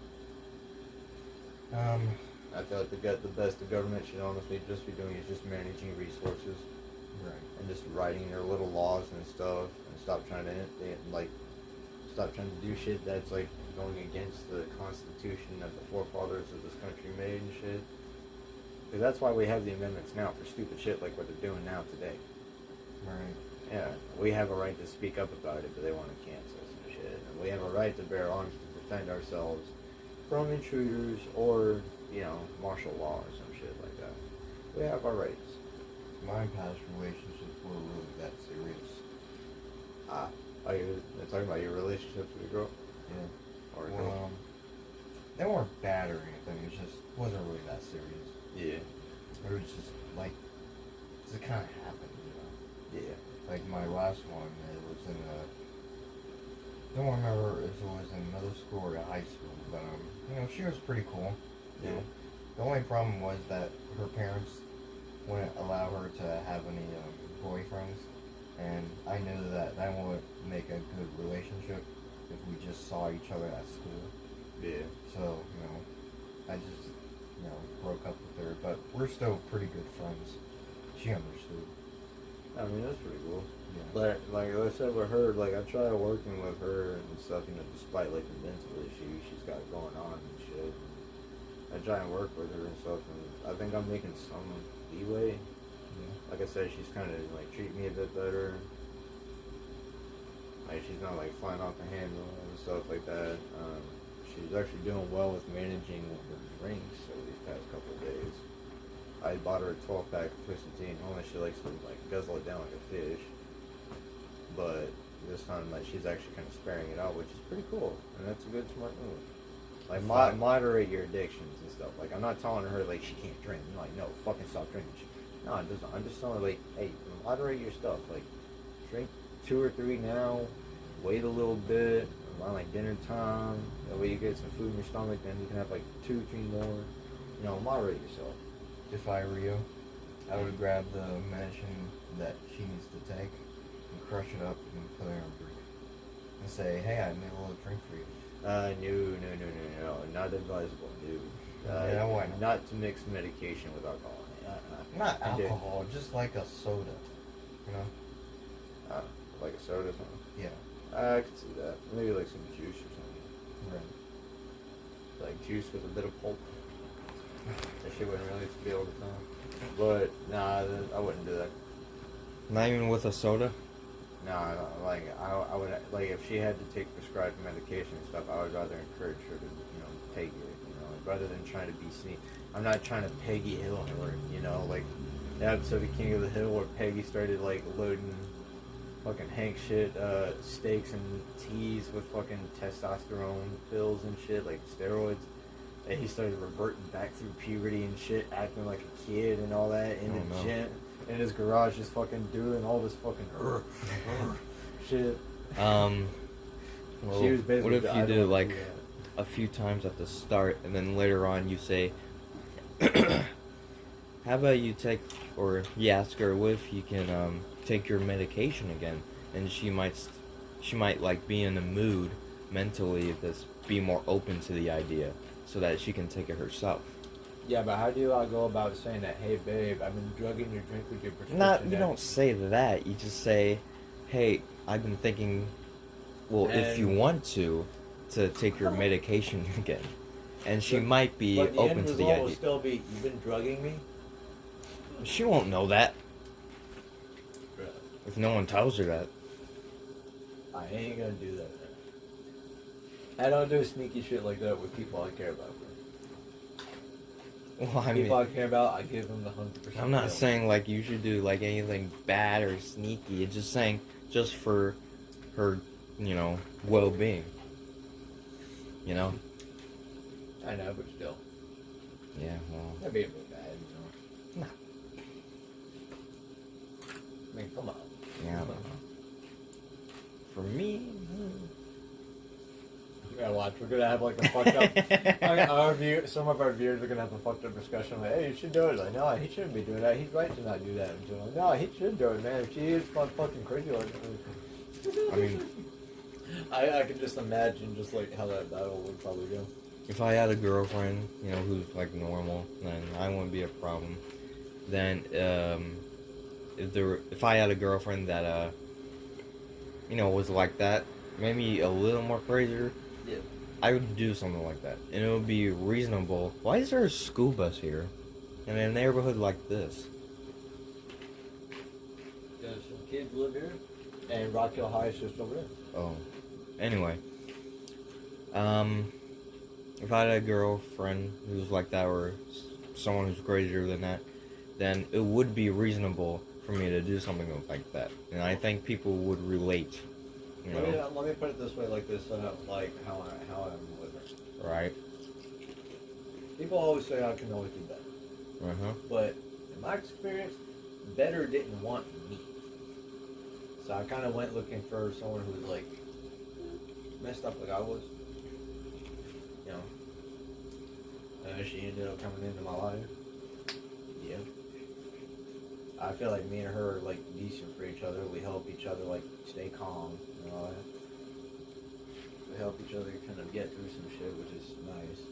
I feel like the best the government should honestly just be doing is just managing resources. Right. And just writing their little laws and stuff, and stop trying to like Stop trying to do shit that's like going against the Constitution that the forefathers of this country made and shit. Because that's why we have the amendments now for stupid shit like what they're doing now today. Right. Yeah, we have a right to speak up about it, but they want to cancel us and shit. And we have a right to bear arms to defend ourselves from intruders or, you know, martial law or some shit like that. We have our rights. My past relationships were really that serious. Are you talking about your relationships with your girl? Yeah. Or a girl? Well, they weren't bad or anything. It just wasn't really that serious. Yeah. It was just like, it kind of happened, you know. Yeah. Like my last one, it was in don't remember if it was in middle school or high school, but you know, she was pretty cool. You know. The only problem was that her parents wouldn't allow her to have any boyfriends, and I knew that wouldn't make a good relationship if we just saw each other at school. Yeah. So, you know, I just, you know, broke up with her, but we're still pretty good friends. She understood. I mean, that's pretty cool. Yeah. But, like I said with her, like, I try working with her and stuff, you know, despite, like, the mental issues she's got going on and shit. I try and work with her and stuff, and I think I'm making some leeway. Yeah. Like I said, she's kind of, like, treating me a bit better. Like, she's not, like, flying off the handle and stuff like that. She's actually doing well with managing her drinks over these past couple of days. I bought her a 12-pack of Twisted Tea. Normally she likes to, like, guzzle it down like a fish. But this time, like, she's actually kind of sparing it out, which is pretty cool. And that's a good, smart move. Like, moderate your addictions and stuff. Like, I'm not telling her, like, she can't drink. I'm like, no, fucking stop drinking. No, it doesn't. I'm just telling her, like, hey, moderate your stuff. Like, drink 2 or 3 now. Wait a little bit. Around, like, dinner time. That way you get some food in your stomach. Then you can have, like, 2 or 3 more. You know, moderate yourself. If I were you, I would grab the medicine that she needs to take and crush it up and put it in a drink. And say, hey, I made a little drink for you. No, not advisable, dude. Yeah, why not? Not to mix medication with alcohol. Not I do. alcohol, just like a soda. You know? Like a soda or something. Yeah. I could see that. Maybe like some juice or something. Right. Like juice with a bit of pulp. That shit wouldn't really be able to tell. But, nah, I wouldn't do that. Not even with a soda? Nah, like, I would, like, if she had to take prescribed medication and stuff, I would rather encourage her to, you know, take it, you know, rather than trying to be sneaky. I'm not trying to Peggy Hill her, you know, like, the episode of King of the Hill where Peggy started, like, loading fucking Hank shit, steaks and teas with fucking testosterone pills and shit, like steroids. And he started reverting back through puberty and shit, acting like a kid and all that in the gym, in his garage, just fucking doing all this fucking shit. Well, She was basically what if the you idol do of like the, a few times at the start, and then later on you say, how about you take, or you ask her if you can take your medication again, and she might like be in the mood mentally to be more open to the idea, so that she can take it herself. Yeah, but how do I go about saying that, hey babe, I've been drugging your drink with your prescription? You don't say that. You just say, hey, I've been thinking, well, if you want to take your medication again. And she might be open to the idea. Will still be, you've been drugging me? She won't know that. If no one tells her that. I ain't gonna do that. I don't do sneaky shit like that with people I care about. Well, I People mean, I care about, I give them the 100%. I'm not saying like you should do like anything bad or sneaky. It's just saying just for her, you know, well-being. You know? I know, but still. Yeah, well. That'd be a bit bad, you know. No. I mean, come on. Yeah. Come on. For me, You gotta watch. We're gonna have like a fucked up. Some of our viewers are gonna have a fucked up discussion. Like, hey, you should do it. Like, no, he shouldn't be doing that. He's right to not do that. And so, like, no, he should do it, man. If she is fucking crazy like that. I mean, I can just imagine just like how that battle would probably go. if I had a girlfriend, you know, who's like normal, then I wouldn't be a problem. Then, if I had a girlfriend that, you know, was like that, maybe a little more crazier, Yeah. I would do something like that, and it would be reasonable. Why is there a school bus here, in a neighborhood like this? There's some kids live here, and Rock Hill High is just over there. Oh, anyway, if I had a girlfriend who was like that, or someone who's crazier than that, then it would be reasonable for me to do something like that, and I think people would relate. You know, Let me put it this way, like this, like how I'm with her. right? People always say I can always do better, Uh huh. but in my experience, better didn't want me. So I kind of went looking for someone who was like messed up like I was. You know, she ended up coming into my life. Yeah. I feel like me and her are like decent for each other. We help each other like stay calm and all that. We help each other kind of get through some shit, which is nice.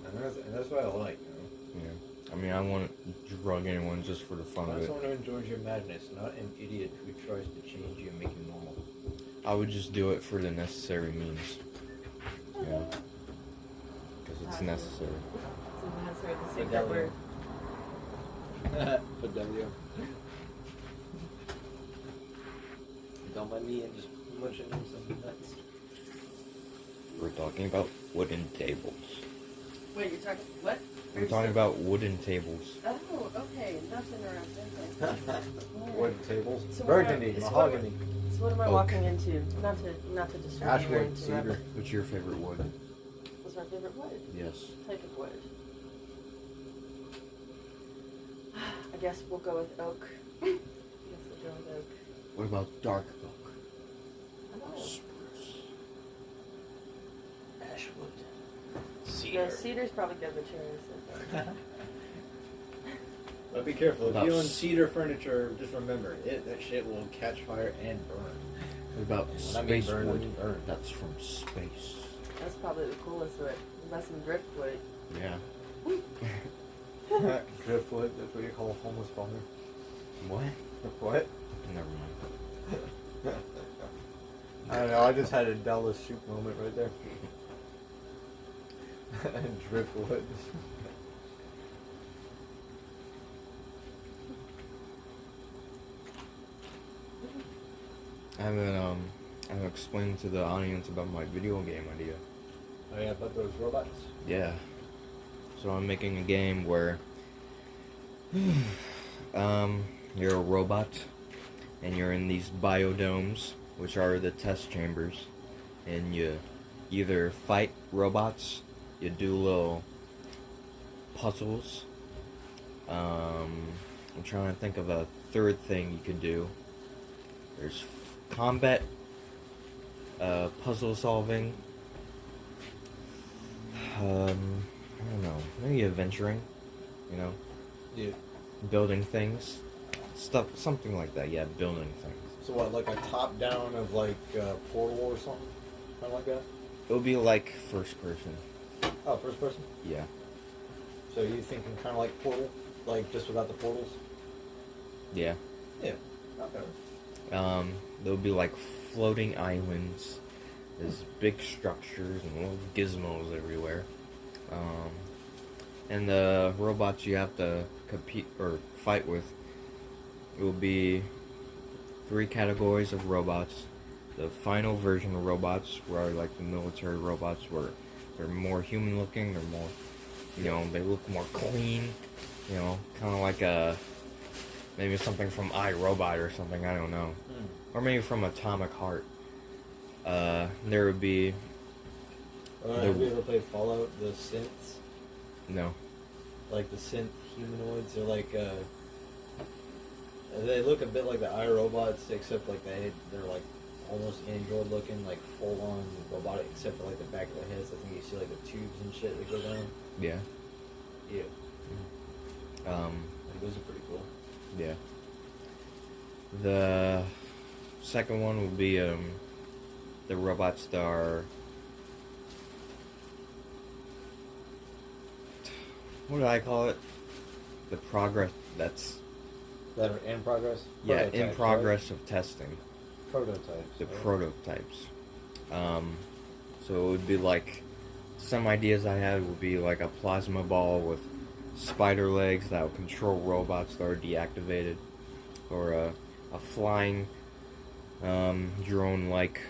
And that's what I like, you know. Yeah. I mean, I wouldn't drug anyone just for the fun of Not it. someone who enjoys your madness, not an idiot who tries to change you and make you normal. I would just do it for the necessary means. Yeah. Because it's necessary. So that's where the secret Fidelio. word. Fidelio. Don't mind me, I'm just munching on some nuts. We're talking about wooden tables. Wait, you're talking what? We're talking about wooden tables. Oh, okay. Not to interrupt. Okay. Wood tables. So what am I- Burgundy, so mahogany. So what am I Oak. walking into? Not to disturb you or Ashwood, interrupt. cedar. What's your favorite wood? What's my favorite wood? Yes. Type of wood. I guess we'll go with oak. I guess we'll go with oak. What about dark oak? Oh. Spruce. Ashwood. No, cedar's probably good with chairs. But be careful, if About you own s- cedar furniture, just remember, that shit will catch fire and burn. What about When I mean space burn, I wood? mean burn. That's from space. That's probably the coolest wood. Unless some driftwood. Yeah. Driftwood, that's what you call a homeless bummer. What? What? Never mind. I don't know, I just had a Dallas soup moment right there. Driftwood. I haven't explained to the audience about my video game idea. Oh yeah, about those robots? Yeah. So I'm making a game where you're a robot and you're in these biodomes, which are the test chambers, and you either fight robots, you do little puzzles. I'm trying to think of a third thing you could do. There's combat, puzzle solving. I don't know, maybe adventuring, you know, Yeah. building things, stuff, something like that. Yeah, building things. So what, like a top down of like Portal or something? Kind of like that? It would be like first person. Oh, first person? Yeah, So you thinking kind of like Portal? Like just without the portals? yeah. Yeah. Okay. There would be like floating islands. There's big structures and little gizmos everywhere. And the robots you have to compete or fight with, it will be 3 categories of robots. The final version of robots, where like the military robots, where they're more human looking, they're more, you know, they look more clean, you know, kind of like maybe something from iRobot or something, I don't know. Or maybe from Atomic Heart. There would be, Have you ever played Fallout? The synths? no, Like the synth humanoids? They're like, they look a bit like the iRobots, except like they're like almost android looking, like full on robotic, except for like the back of their heads. I think you see like the tubes and shit that go down. yeah, Yeah. um, Those are pretty cool. yeah. The second one would be, the robots that are, what do I call it? The progress, that's, That are in progress? yeah, in Prototypes, progress of testing. Right? prototypes. The right? prototypes. So it would be like, some ideas I had would be like a plasma ball with spider legs that will control robots that are deactivated, or a flying drone-like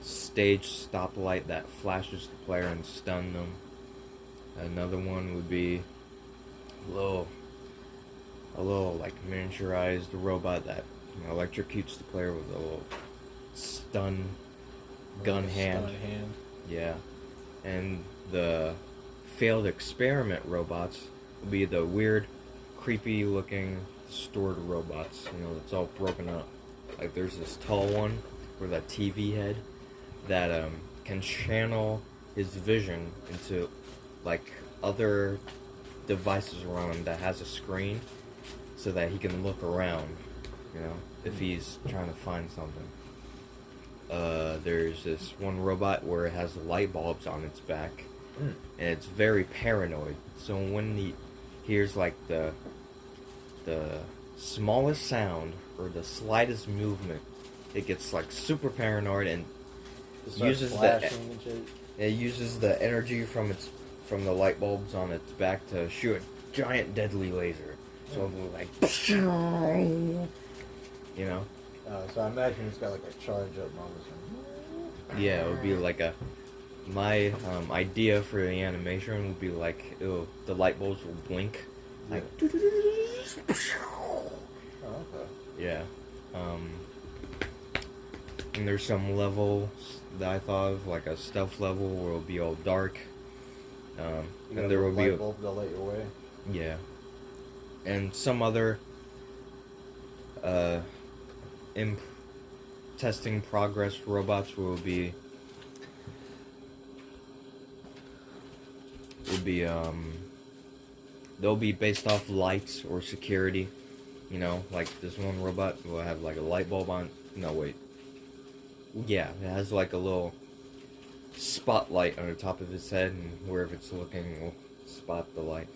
stage stoplight that flashes the player and stun them. Another one would be a little like miniaturized robot that electrocutes the player with a little stun gun hand. Stun hand. Yeah. And the failed experiment robots would be the weird, creepy looking stored robots. It's all broken up. Like there's this tall one with a TV head that can channel his vision into like other devices around him that has a screen, so that he can look around, if he's trying to find something. There's this one robot where it has light bulbs on its back, and it's very paranoid. So when he hears like the smallest sound or the slightest movement, it gets like super paranoid and uses the energy from the light bulbs on its back to shoot a giant deadly laser. So it'll be like, So I imagine it's got like a charge up on Yeah, it would be like my idea for the animation would be like, the light bulbs will blink, like, Oh, okay. yeah. And there's some levels that I thought of, like a stealth level where it'll be all dark. And there will be light bulb to light your way. yeah, and some other testing progress robots will be they'll be based off lights or security. Like this one robot will have like a light bulb on. No, wait. Yeah, it has like a little spotlight on the top of its head, and wherever it's looking, it will spot the light.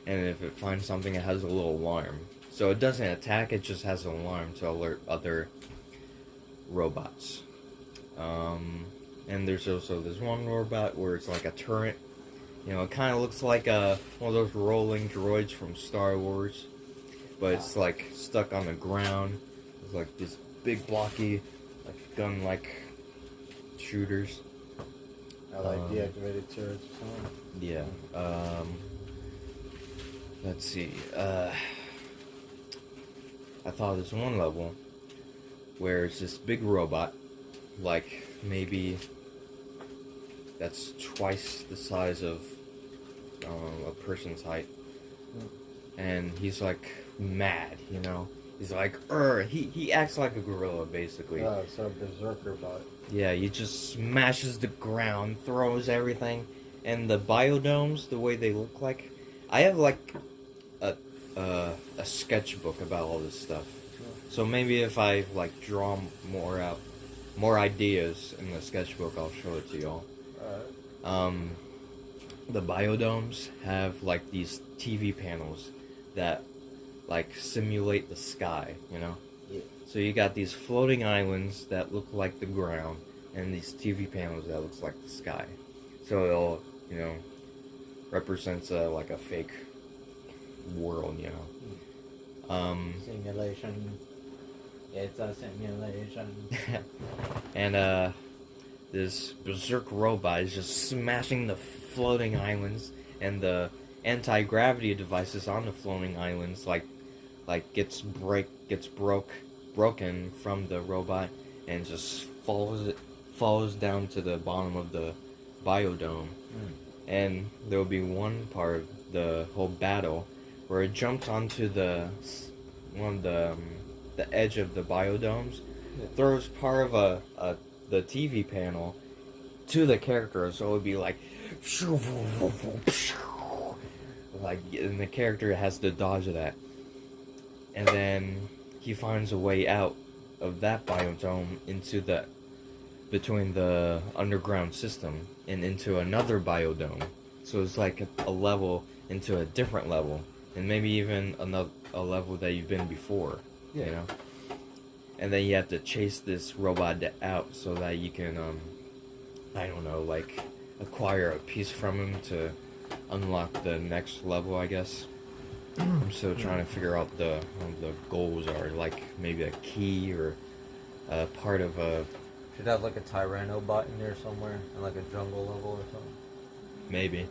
And if it finds something, it has a little alarm. So it doesn't attack, it just has an alarm to alert other robots. And there's also this one robot where it's like a turret. It kind of looks like one of those rolling droids from Star Wars, but it's like stuck on the ground. It's like this big blocky, like gun-like shooters. I like deactivated turrets or something. Yeah. Let's see. I thought there's one level where it's this big robot, like maybe that's twice the size of a person's height, and he's like mad, He's like, he acts like a gorilla basically. So a berserker bot. Yeah, he just smashes the ground, throws everything, and the biodomes, the way they look like, I have like a sketchbook about all this stuff. So maybe if I like draw more ideas in the sketchbook, I'll show it to y'all. The biodomes have like these TV panels that like simulate the sky, Yeah. So you got these floating islands that look like the ground, and these TV panels that looks like the sky. So it all, represents like a fake world, Simulation. It's a simulation. And this berserk robot is just smashing the floating islands, and the anti-gravity devices on the floating islands like gets broken from the robot and just falls down to the bottom of the biodome. And there will be one part of the whole battle where it jumps onto the edge of the biodomes, throws part of the TV panel to the character, so it would be like, and the character has to dodge that, and then he finds a way out of that biodome between the underground system and into another biodome. So it's like a level into a different level, and maybe even a level that you've been before. and then you have to chase this robot out so that you can, I don't know, like acquire a piece from him to unlock the next level, I guess. I'm still trying to figure out what the goals are, like maybe a key or a part of a. Should have like a Tyranobot in there somewhere, in like a jungle level or something. Maybe.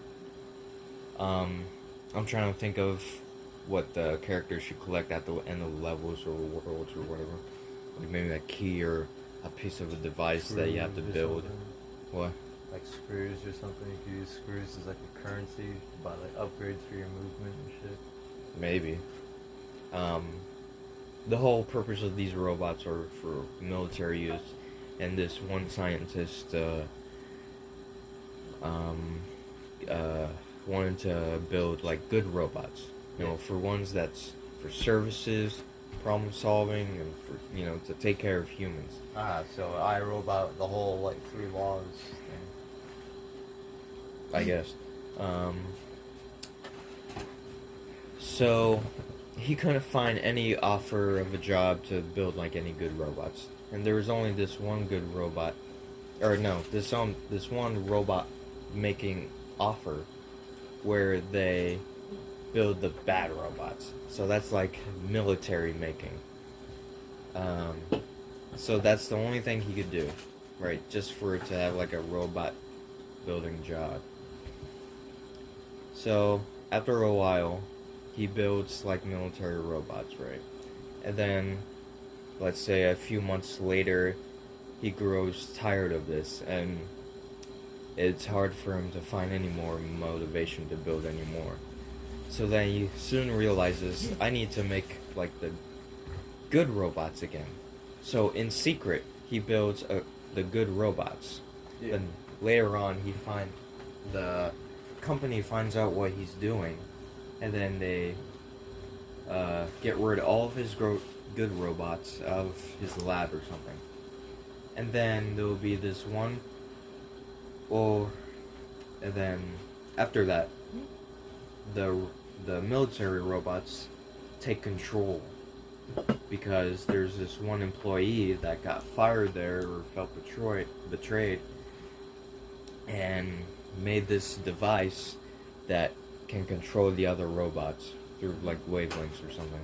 I'm trying to think of what the characters should collect at the end of the levels or worlds or whatever. Like maybe a key or a piece of a device that you have to Screws or build. something. What? Like screws or something. You could use screws as like a currency to buy like upgrades for your movement and shit. Maybe. The whole purpose of these robots are for military use, and this one scientist wanted to build like good robots, you know, for ones that's for services, problem solving, and for, you know, to take care of humans. So iRobot, the whole like 3 laws thing. I guess. So he couldn't find any offer of a job to build like any good robots, and there was only this one good robot, or no, this one robot making offer where they build the bad robots. So that's like military making. So that's the only thing he could do, right? Just for it to have like a robot building job. So after a while, he builds like military robots, right? And then, let's say a few months later, he grows tired of this, and it's hard for him to find any more motivation to build anymore. So then he soon realizes, I need to make like the good robots again. So in secret, he builds the good robots. Yeah. Then later on, the company finds out what he's doing, and then they get rid of all of his good robots out of his lab or something. And then there will be this one. And then after that, the military robots take control, because there's this one employee that got fired there or felt betrayed, and made this device that can control the other robots through like wavelengths or something.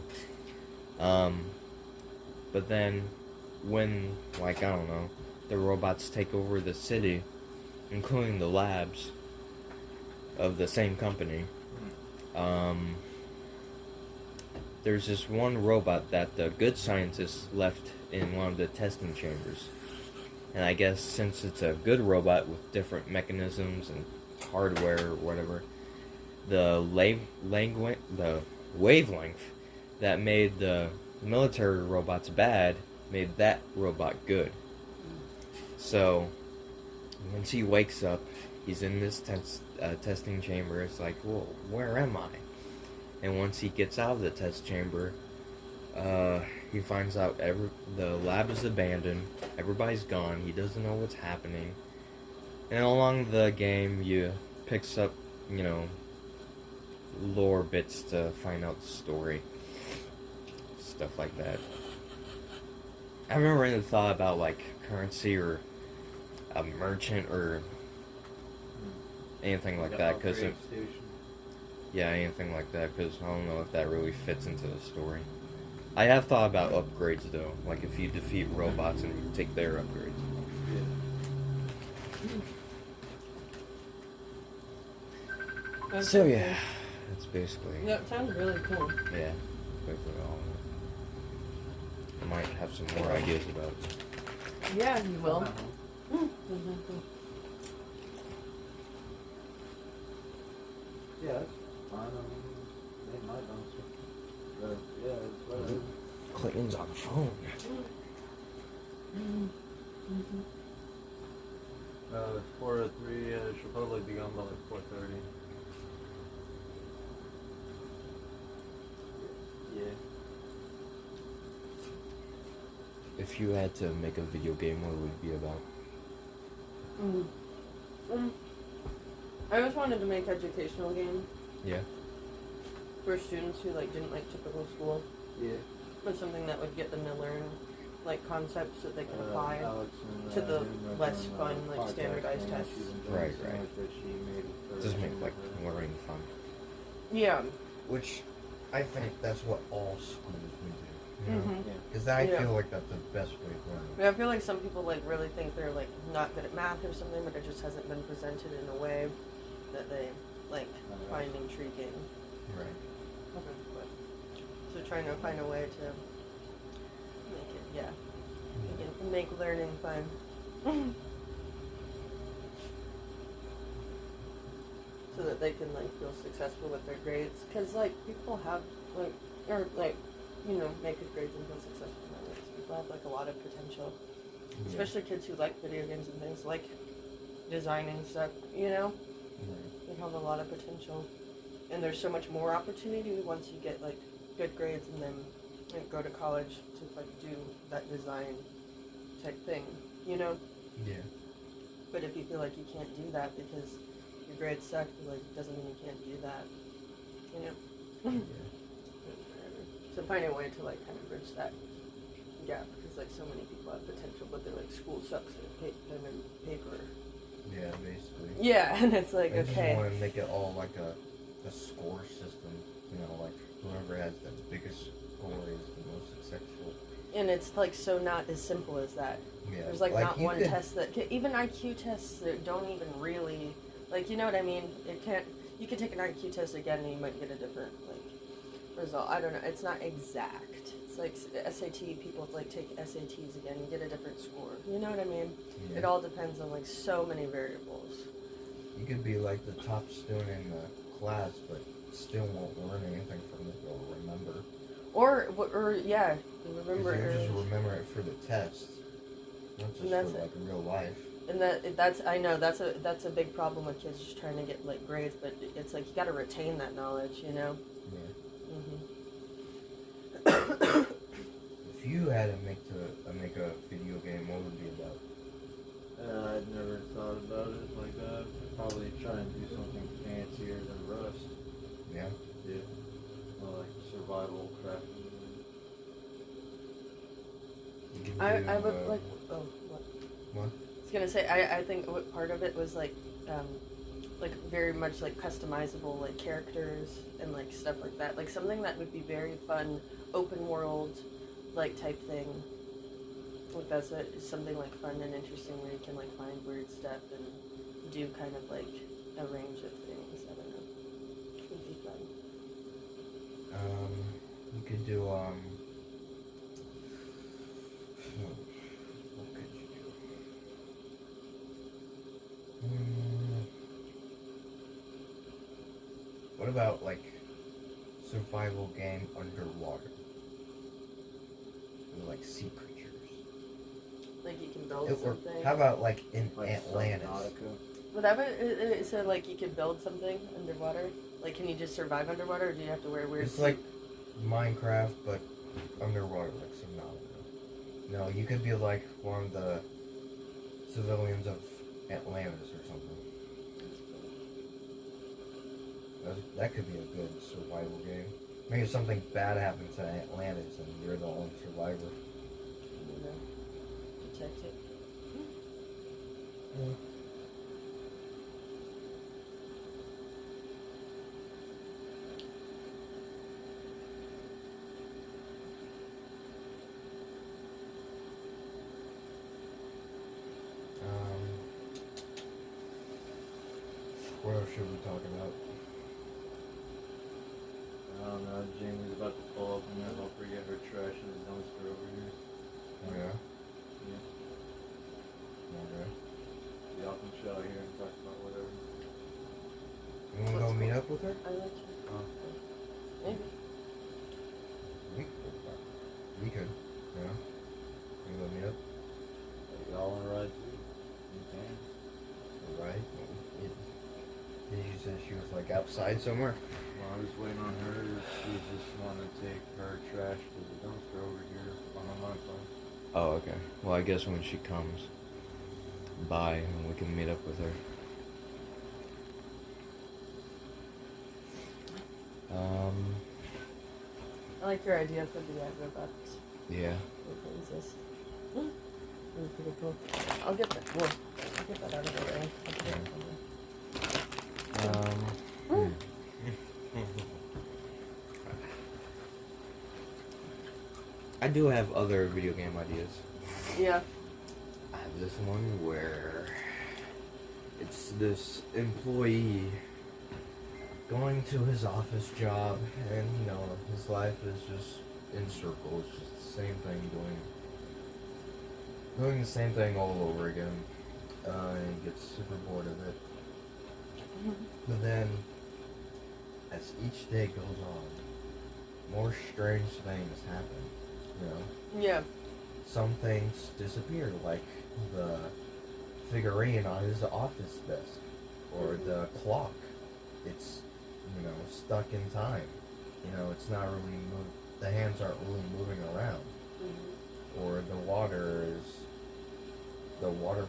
But then when, like, I don't know, the robots take over the city, including the labs of the same company, there's this one robot that the good scientists left in one of the testing chambers. And I guess since it's a good robot with different mechanisms and hardware or whatever, the wavelength that made the military robots bad made that robot good. So once he wakes up, he's in this testing chamber. It's like, well, where am I? And once he gets out of the test chamber, he finds out the lab is abandoned. Everybody's gone. He doesn't know what's happening. And along the game, you picks up, you know, lore bits to find out the story. Stuff like that. I haven't really thought about like currency or a merchant or anything like that, because anything like that, because I don't know if that really fits into the story. I have thought about upgrades though, like if you defeat robots and you take their upgrades. So yeah, that's basically. No, it sounds really cool. Yeah, basically all of it. I might have some more ideas about it. Yeah, you will. Yeah, that's fine. They might answer. But yeah, it's whatever. Clayton's on the phone. 4 or 3, should probably be gone by like 4:30. Yeah. If you had to make a video game, what would it be about? I always wanted to make educational games Yeah. for students who like didn't like typical school, Yeah. but something that would get them to learn like concepts that they can apply to the less fun, like standardized tests. Right. Just make like learning fun. Yeah. Which I think that's what all schools would do. You know? Mhm. Because I Yeah. feel like that's the best way of learning. Yeah, I feel like some people like really think they're like not good at math or something, but it just hasn't been presented in a way that they like find intriguing. Right. But, so trying to find a way to make it, yeah, make learning fun. So that they can like feel successful with their grades, because like people have like or like you know make good grades and feel successful in their lives. People have like a lot of potential, especially kids who like video games and things like designing stuff. You know, they have a lot of potential, and there's so much more opportunity once you get like good grades and then like, go to college to like do that design type thing. You know. Yeah. But if you feel like you can't do that because your grades suck, like doesn't mean you can't do that. You know. So finding a way to like kind of bridge that gap, because like so many people have potential, but they're like school sucks at pen and paper. Yeah, basically. Yeah, and it's like I just okay. want to make it all like a score system. You know, like whoever has the biggest score is the most successful. And it's like so not as simple as that. Yeah. There's like not you one could- test that even IQ tests that don't even really like you know what I mean. It can't. You could take an IQ test again and you might get a different like result. I don't know. It's not exact. It's like SAT. People like take SATs again and get a different score. You know what I mean? Yeah. It all depends on like so many variables. You could be like the top student in the class, but still won't learn anything from it or remember. Or yeah, 'Cause remember. you just remember it for the test, not just And that's for it. like real life. And that's I know that's a big problem with kids just trying to get like grades, but it's like you got to retain that knowledge, you know. Yeah. If you had to make a video game, what would it be about? I'd never thought about it like that. I'd probably try and do something fancier than Rust. Yeah. Yeah. More like survival crafting. You could I do, would like oh what? What? I was gonna say I think what part of it was like very much like customizable like characters and like stuff like that, like something that would be very fun, open world like type thing. Like that's something like fun and interesting where you can like find weird stuff and do kind of like a range of things. I don't know. It would be fun. You could do what could you do? What about like survival game underwater? With, like sea creatures. Like you can build Or something. how about like in Like Atlantis? Subnautica. But that it said like you could build something underwater. Like can you just survive underwater, or do you have to wear weird? It's like Minecraft, but underwater, like Subnautica. No, you could be like one of the civilians of Atlantis or something. That could be a good survival game. Maybe something bad happens to Atlantis and you're the only survivor. You know, protect it. Yeah. What else should we talk about? I don't know. Jamie's about to pull up and then help her get her trash in the dumpster over here. Oh yeah? Yeah. Okay. Y'all can chill out here and talk about whatever. You wanna go meet up with her? I like you. Maybe. We could. Yeah. You wanna go meet up? Y'all wanna ride too? You can. Right. Did you say she was like outside somewhere? Well, I was waiting on her. She just wanted to take her trash to the dumpster over here on my phone. Oh, okay. Well, I guess when she comes by, we can meet up with her. I like your idea for the robots Yeah. that exist. It was pretty cool. I'll get that. Well, I'll get that out of the way. I'll put it somewhere. I do have other video game ideas. Yeah. I have this one where it's this employee going to his office job, and you know his life is just in circles, just the same thing, doing the same thing all over again, and he gets super bored of it. But then, as each day goes on, more strange things happen. You know, Yeah. some things disappear, like the figurine on his office desk, or the clock. It's, you know, stuck in time. You know, it's not really the hands aren't really moving around. Or the water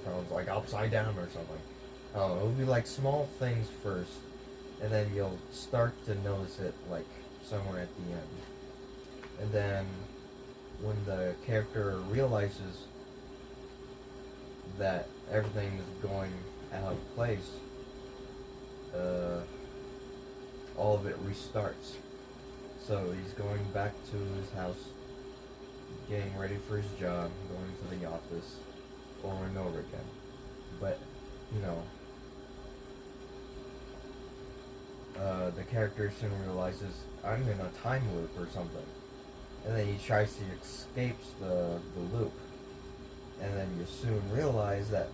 fountain's like upside down or something. I don't know, it'll be like small things first, and then you'll start to notice it like somewhere at the end. And then when the character realizes that everything is going out of place, all of it restarts. So he's going back to his house, getting ready for his job, going to the office, over and over again. But, you know, the character soon realizes, I'm in a time loop or something. And then he tries to escape the loop. And then you soon realize that,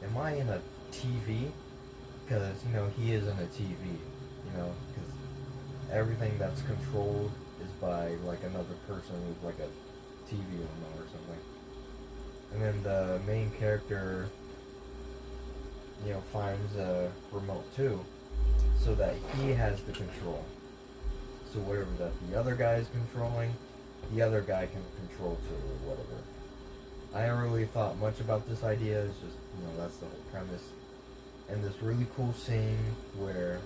am I in a TV? Because, you know, he is in a TV, you know, because everything that's controlled is by, like, another person with, like, a TV remote or something. And then the main character, you know, finds a remote too, so that he has the control. So whatever that the other guy is controlling, the other guy can control too, or whatever. I haven't really thought much about this idea, it's just, you know, that's the whole premise. And this really cool scene where,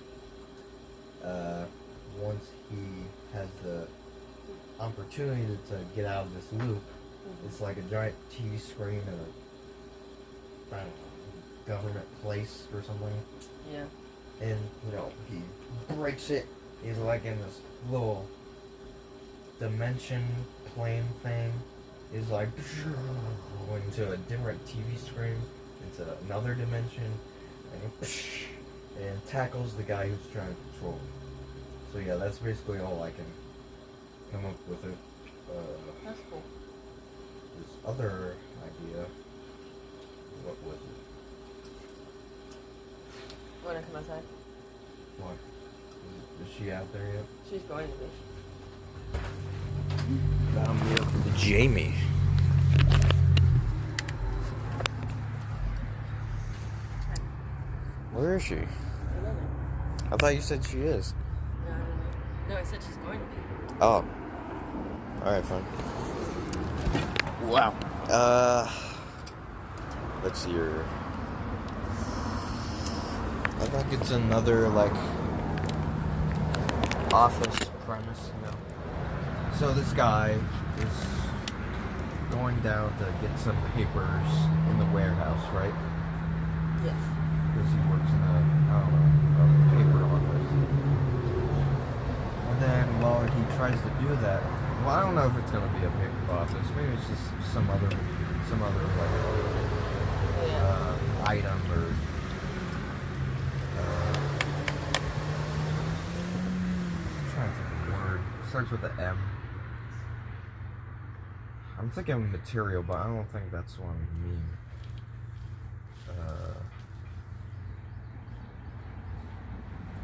once he has the opportunity to get out of this loop, it's like a giant TV screen in a, I don't know, government place or something. Yeah. And, you know, he breaks it. He's like in this little dimension plane thing. He's like going to a different TV screen, into another dimension, and tackles the guy who's trying to control him. So yeah, that's basically all I can come up with it. That's cool. This other idea, what was it? Wanna come outside? What? Is she out there yet? She's going to be. Jamie. Where is she? I don't know. I thought you said she is. No, I don't know. No, I said she's going to be. Oh. Alright, fine. Wow. Let's see here. I think it's another, like, office premise, you know. So this guy is going down to get some papers in the warehouse, right? Yes. Because he works in a paper office. And then while he tries to do that, well, I don't know if it's gonna be a paper office. Maybe it's just some other like item or I'm trying to think of a word. It starts with an M. I'm thinking material, but I don't think that's what I mean.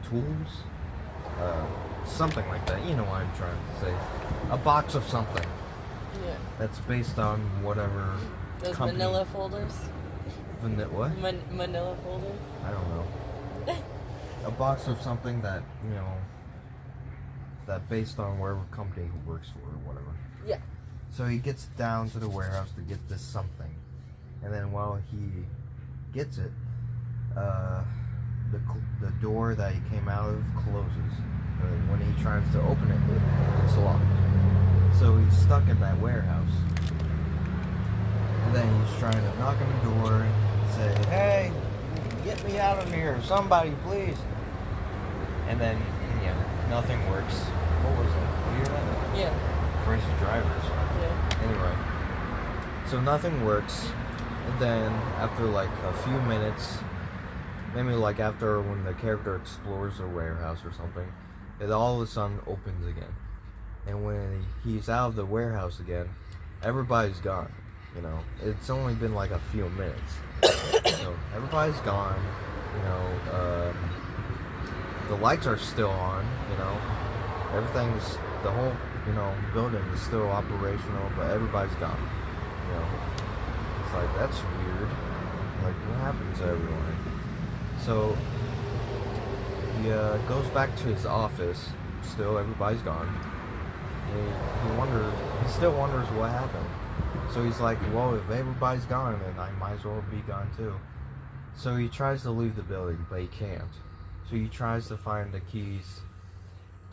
Tools? Something like that. You know what I'm trying to say. A box of something Yeah. that's based on whatever Those company. manila folders? What? Manila folders? I don't know. A box of something that, you know, that based on whatever company he works for or whatever. Yeah. So he gets down to the warehouse to get this something. And then while he gets it, the door that he came out of closes. And when he tries to open it, it's locked. So he's stuck in that warehouse. And then he's trying to knock on the door and say, "Hey, get me out of here, somebody, please." And then, nothing works. What was it? You hear that? Yeah. Crazy drivers. Yeah. Anyway, so nothing works. And then after like a few minutes, maybe like after when the character explores a warehouse or something, it all of a sudden opens again. And when he's out of the warehouse again, everybody's gone. It's only been like a few minutes. So everybody's gone. The lights are still on. Everything's, the whole building is still operational, but everybody's gone. It's like, that's weird. Like, what happened to everyone? So he goes back to his office. Still, everybody's gone. He still wonders what happened. So he's like, well, if everybody's gone, then I might as well be gone too. So he tries to leave the building, but he can't. So he tries to find the keys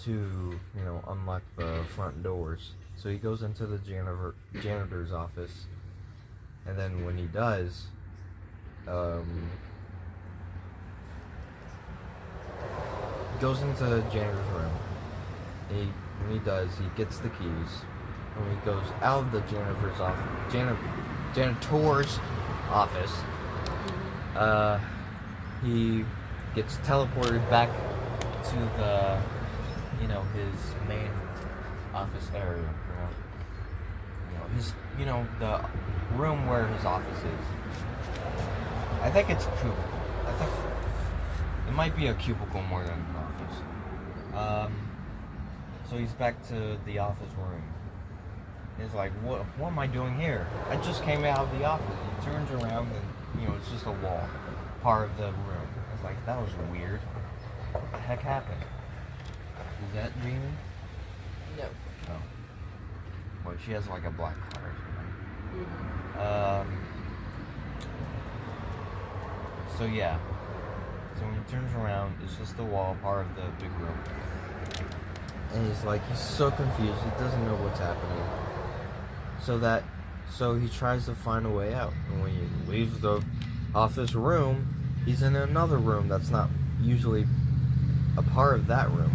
to, unlock the front doors. So he goes into the janitor's office. And then when he does, he goes into the janitor's room. When he does, he gets the keys. When he goes out of the janitor's office, he gets teleported back to the, his main office area. The room where his office is. I think it's a cubicle. I think it might be a cubicle more than an office. So he's back to the office room. He's like, what am I doing here? I just came out of the office. He turns around and, it's just a wall, part of the room. I was like, that was weird. What the heck happened? Is that Jamie? No. Oh. Well, she has like a black car or something. Mm-hmm. So yeah. So when he turns around, it's just the wall, part of the big room. And he's so confused, he doesn't know what's happening. So he tries to find a way out. And when he leaves the office room, he's in another room that's not usually a part of that room.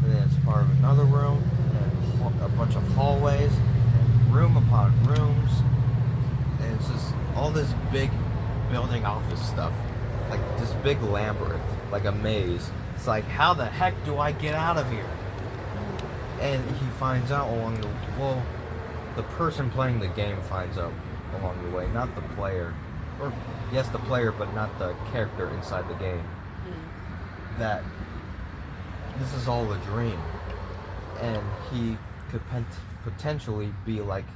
And then it's part of another room, and a bunch of hallways, and room upon rooms. And it's just all this big building office stuff. Like this big labyrinth, like a maze. It's like, how the heck do I get out of here? And he finds out the person playing the game finds out along the way, not the player. Or, yes, the player, but not the character inside the game. That this is all a dream. And he could potentially be like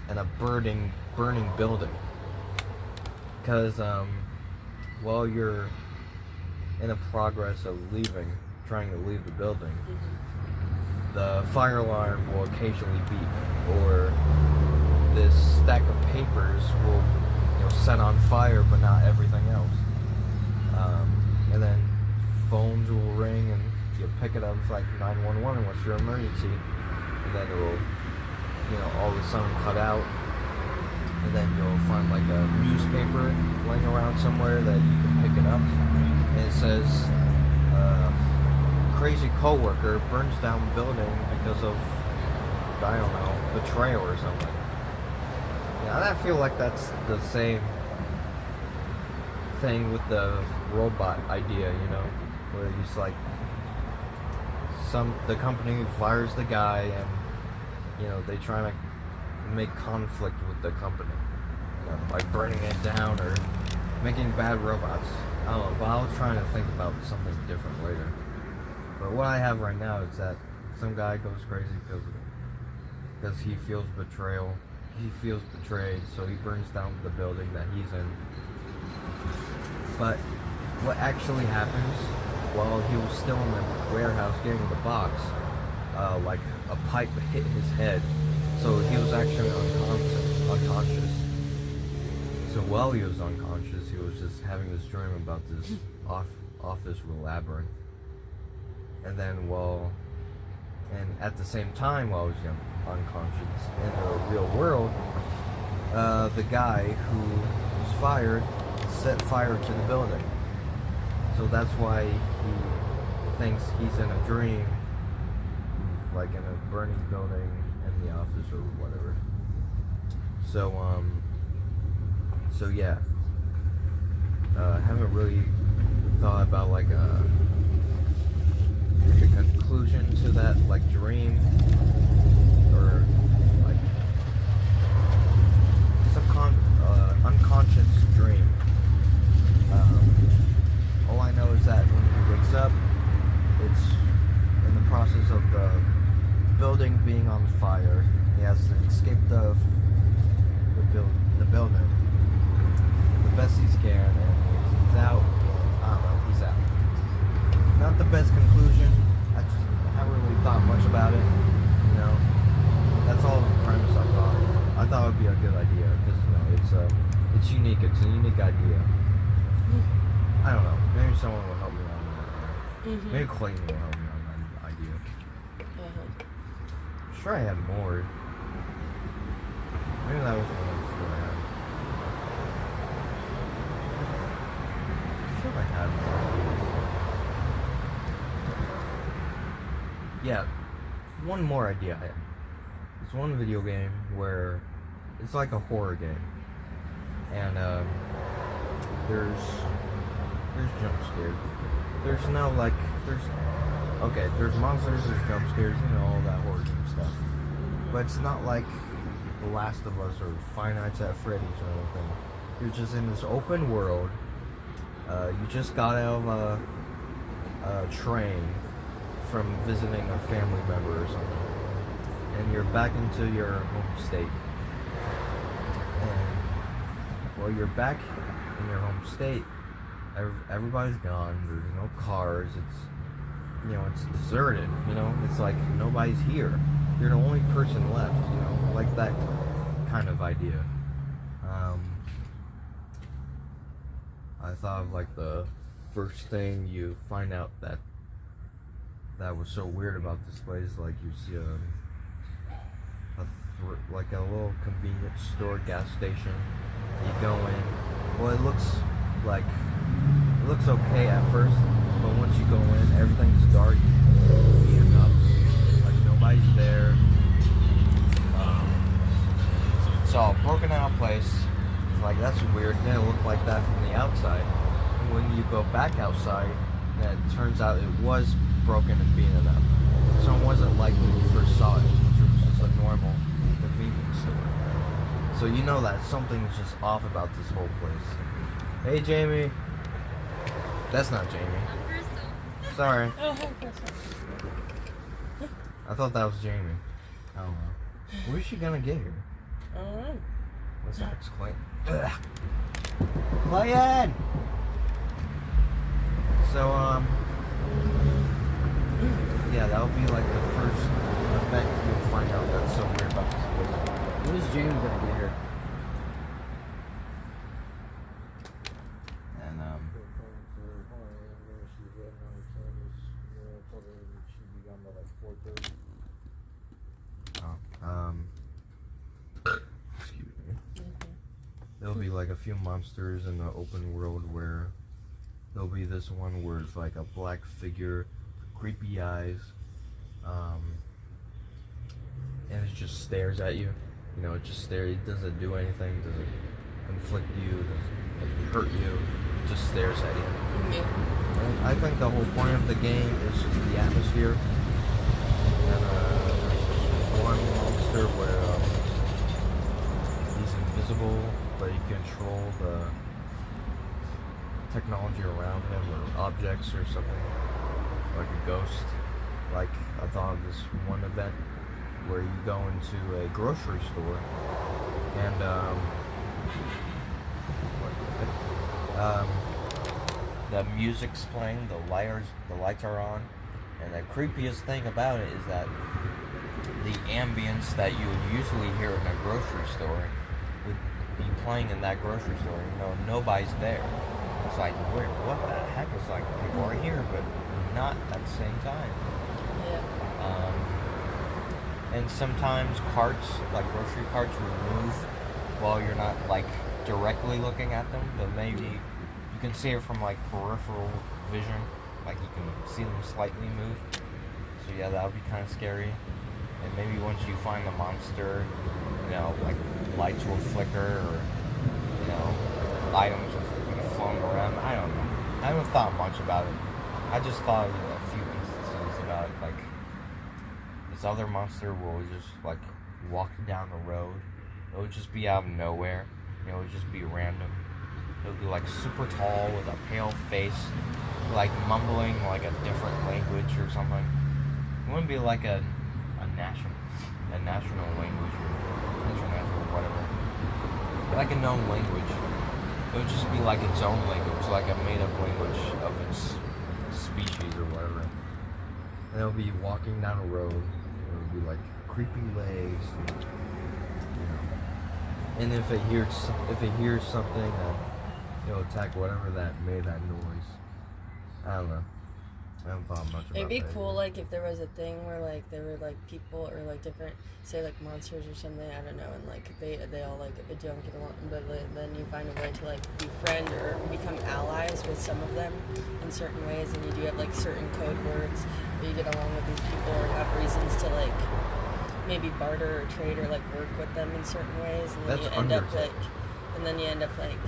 in a burning building. Because, while you're in the progress of trying to leave the building, the fire alarm will occasionally beep, or this stack of papers will, set on fire, but not everything else. And then phones will ring, and you'll pick it up. It's like 911. What's your emergency? And then it will, all of a sudden cut out. And then you'll find like a newspaper laying around somewhere that you can pick it up. And it says, crazy coworker burns down building because of, I don't know, betrayal or something. I feel like that's the same thing with the robot idea, where he's like, the company fires the guy, and they try to make conflict with the company, by burning it down or making bad robots. I don't know, but I was trying to think about something different later. But what I have right now is that some guy goes crazy because he feels betrayal. He feels betrayed, so he burns down the building that he's in. But what actually happens while he was still in the warehouse getting the box, like a pipe hit his head, so he was actually unconscious. So while he was unconscious, he was just having this dream about this office labyrinth. And then and at the same time while he was unconscious, in the real world, the guy who was fired set fire to the building. So that's why he thinks he's in a dream, like in a burning building in the office or whatever. So yeah. I haven't really thought about like a conclusion to that like dream or like unconscious dream. All I know is that when he wakes up, it's in the process of the building being on fire. He has to escape the building the best he can, and he's out. I don't know, he's out. Not the best conclusion. I haven't really thought much about it. You know, that's all the premise I thought. I thought it would be a good idea because it's unique. It's a unique idea. I don't know. Maybe someone will help me out on that. Maybe Clayton will help me on that idea. I'm sure I had more. Maybe that was the one before I had. I feel like I had more. Yeah, one more idea I had. It's one video game where it's like a horror game. And there's jump scares. There's monsters, there's jump scares, you know, all that horror game stuff. But it's not like The Last of Us or Five Nights at Freddy's or anything. You're just in this open world. You just got out of a train from visiting a family member or something. And you're back into your home state. And well, you're back in your home state. Everybody's gone. There's no cars. It's deserted. You know, it's like nobody's here. You're the only person left. You know, like that kind of idea. I thought of like the first thing you find out that was so weird about this place. Like you see like a little convenience store, gas station. You go in. Well, it looks okay at first, but once you go in, everything's dark, heating up, like nobody's there. It's all broken out place. It's like that's weird. It didn't look like that from the outside. And when you go back outside, it turns out it was broken and beaten up. So it wasn't like when you first saw it, which was just a normal convenience store. So you know that something's just off about this whole place. Hey, Jamie. That's not Jamie. Sorry. Oh, hi, Crystal. I thought that was Jamie. I don't know. Where's she gonna get here? Alright. What's that? It's Clayton. Clayton! So, yeah, that'll be like the first event you'll find out that's so weird about this place. When is Jamie gonna get here? And, excuse me. There'll be like a few monsters in the open world where there'll be this one where it's like a black figure, creepy eyes, and it just stares at you. You know, it just stares. It doesn't do anything. It doesn't conflict you. Doesn't hurt you. It just stares at you. And I think the whole point of the game is just the atmosphere. And there's one monster where he's invisible, but he control the technology around him or objects or something, like a ghost. Like I thought of this one event where you go into a grocery store and the music's playing, the lights are on, and the creepiest thing about it is that the ambience that you would usually hear in a grocery store would be playing in that grocery store. You know, nobody's there. It's like, wait, what the heck? It's like people are here, but not at the same time. Yeah. And sometimes carts, like grocery carts, would move well, you're not like directly looking at them, but maybe you can see it from like peripheral vision, like you can see them slightly move. So yeah, that would be kind of scary. And maybe once you find the monster, you know, like lights will flicker, or you know, items will be flown around. I don't know. I haven't thought much about it. I just thought of a few instances about like this other monster will just like walk down the road. It would just be out of nowhere. You know, it would just be random. It would be like super tall with a pale face, like mumbling like a different language or something. It wouldn't be like a national language or international whatever. Like a known language. It would just be like its own language, like a made up language of its species or whatever. And it would be walking down a road. It would be like creepy legs. You know. And if it hears something, it'll attack whatever that made that noise. I don't know. I haven't thought much about It'd be that cool, yet. like, if there was a thing where, like, there were, like, people or, like, different, say, like, monsters or something, I don't know, and, like, they all, like, don't get along, but then you find a way to, like, befriend or become allies with some of them in certain ways, and you do have, like, certain code words where you get along with these people or have reasons to, like, maybe barter or trade or, like, work with them in certain ways, and then That's you end up, Undertale. like, and then you end up, like,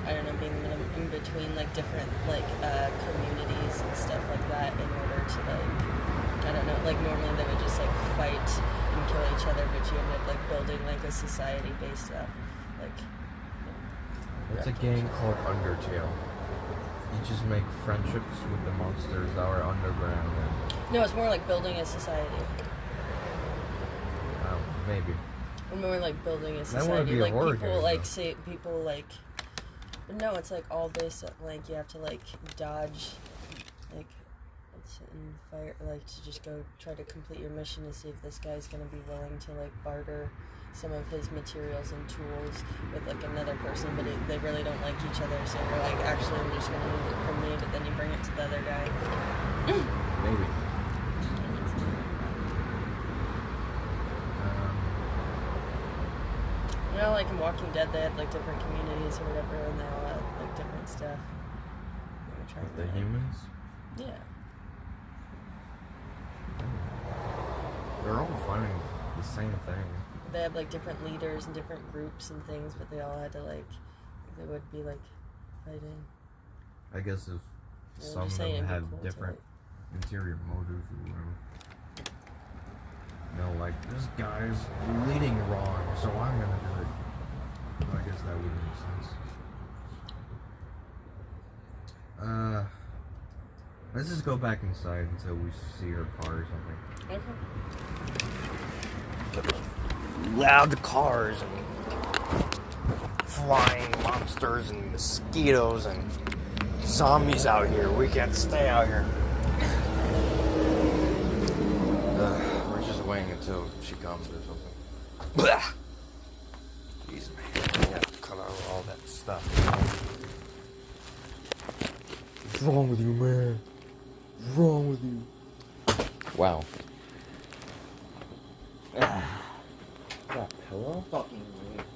I don't know, being in between, like, different, like, communities and stuff like that in order to, like, I don't know, like, normally they would just, like, fight and kill each other, but you end up, like, building, like, a society based off, like... It's a game called Undertale. You just make friendships with the monsters that are underground and... No, it's more like building a society. Maybe. Or more like building a That wouldn't society. be a Like, horror people, game, like, though. say, people, like... But no, it's, like, all based on, like, you have to, like, dodge, like... and fire, like, to just go try to complete your mission to see if this guy's gonna be willing to, like, barter some of his materials and tools with, like, another person, but they really don't like each other, so you're like, actually, I'm just gonna use it from me, but then you bring it to the other guy. Maybe. You know, like in Walking Dead, they had, like, different communities or whatever, and they all had, like, different stuff. They were trying With the to, like- humans? Yeah. They're all fighting the same thing. They had, like, different leaders and different groups and things, but they all had to, like, they would be, like, fighting. I guess if Yeah, some just of saying them it'd be had cool to, different interior motives or whatever. You know, like, this guy's leading wrong, so I'm gonna do it. I guess that would make sense. Let's just go back inside until we see her car or something. Okay. Loud cars and flying monsters and mosquitoes and zombies out here. We can't stay out here. We're just waiting until she comes or something. Blah. Jeez, man. I have to cut out all that stuff. What's wrong with you, man? What's wrong with you? Wow. That pillow? Fucking weird.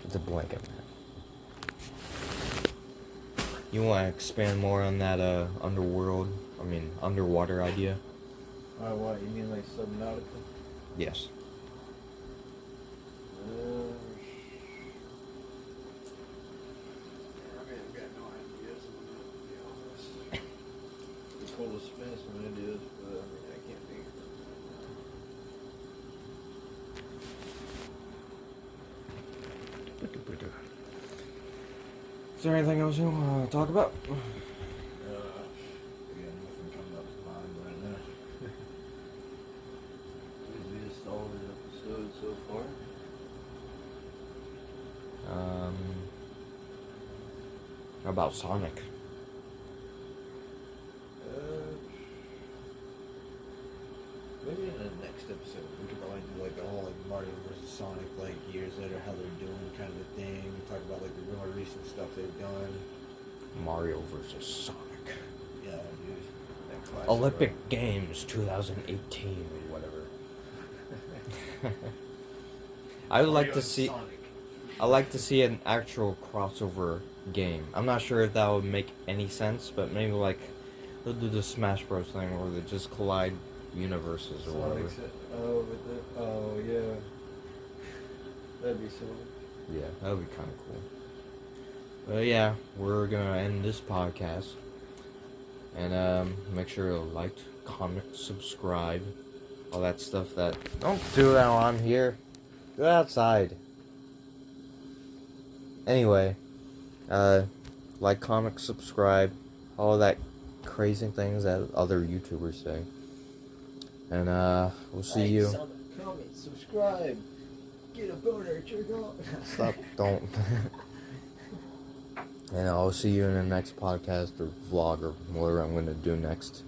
It's a blanket, man. You want to expand more on that underwater idea? What, you mean like Subnautica? Yes. I've got no ideas on that, to be honest. It's full of spin some ideas, but I mean, I can't think of Is there anything else you want to talk about? I got nothing coming up to mind right now. Busiest solid episode so far. How about Sonic? Maybe in the next episode we could probably do like a whole like Mario versus Sonic like years later, how they're doing kind of a thing. Talk about like the more recent stuff they've done. Mario versus Sonic. Yeah, dude. That classic, Olympic right? Games 2018 or whatever. I would like Mario to and see. Sonic. I like to see an actual crossover game. I'm not sure if that would make any sense, but maybe like they'll do the Smash Bros thing where they just collide universes or whatever. Oh yeah, that'd be so. Yeah, that would be kind of cool. But yeah, we're gonna end this podcast, and make sure to like, comment, subscribe, all that stuff. That don't do that while I'm here. Go outside. Anyway, like, comment, subscribe, all that crazy things that other YouTubers say. And we'll see you. Comment, subscribe, get a boner, jerk off. Stop, don't. And I'll see you in the next podcast or vlog or whatever I'm gonna do next.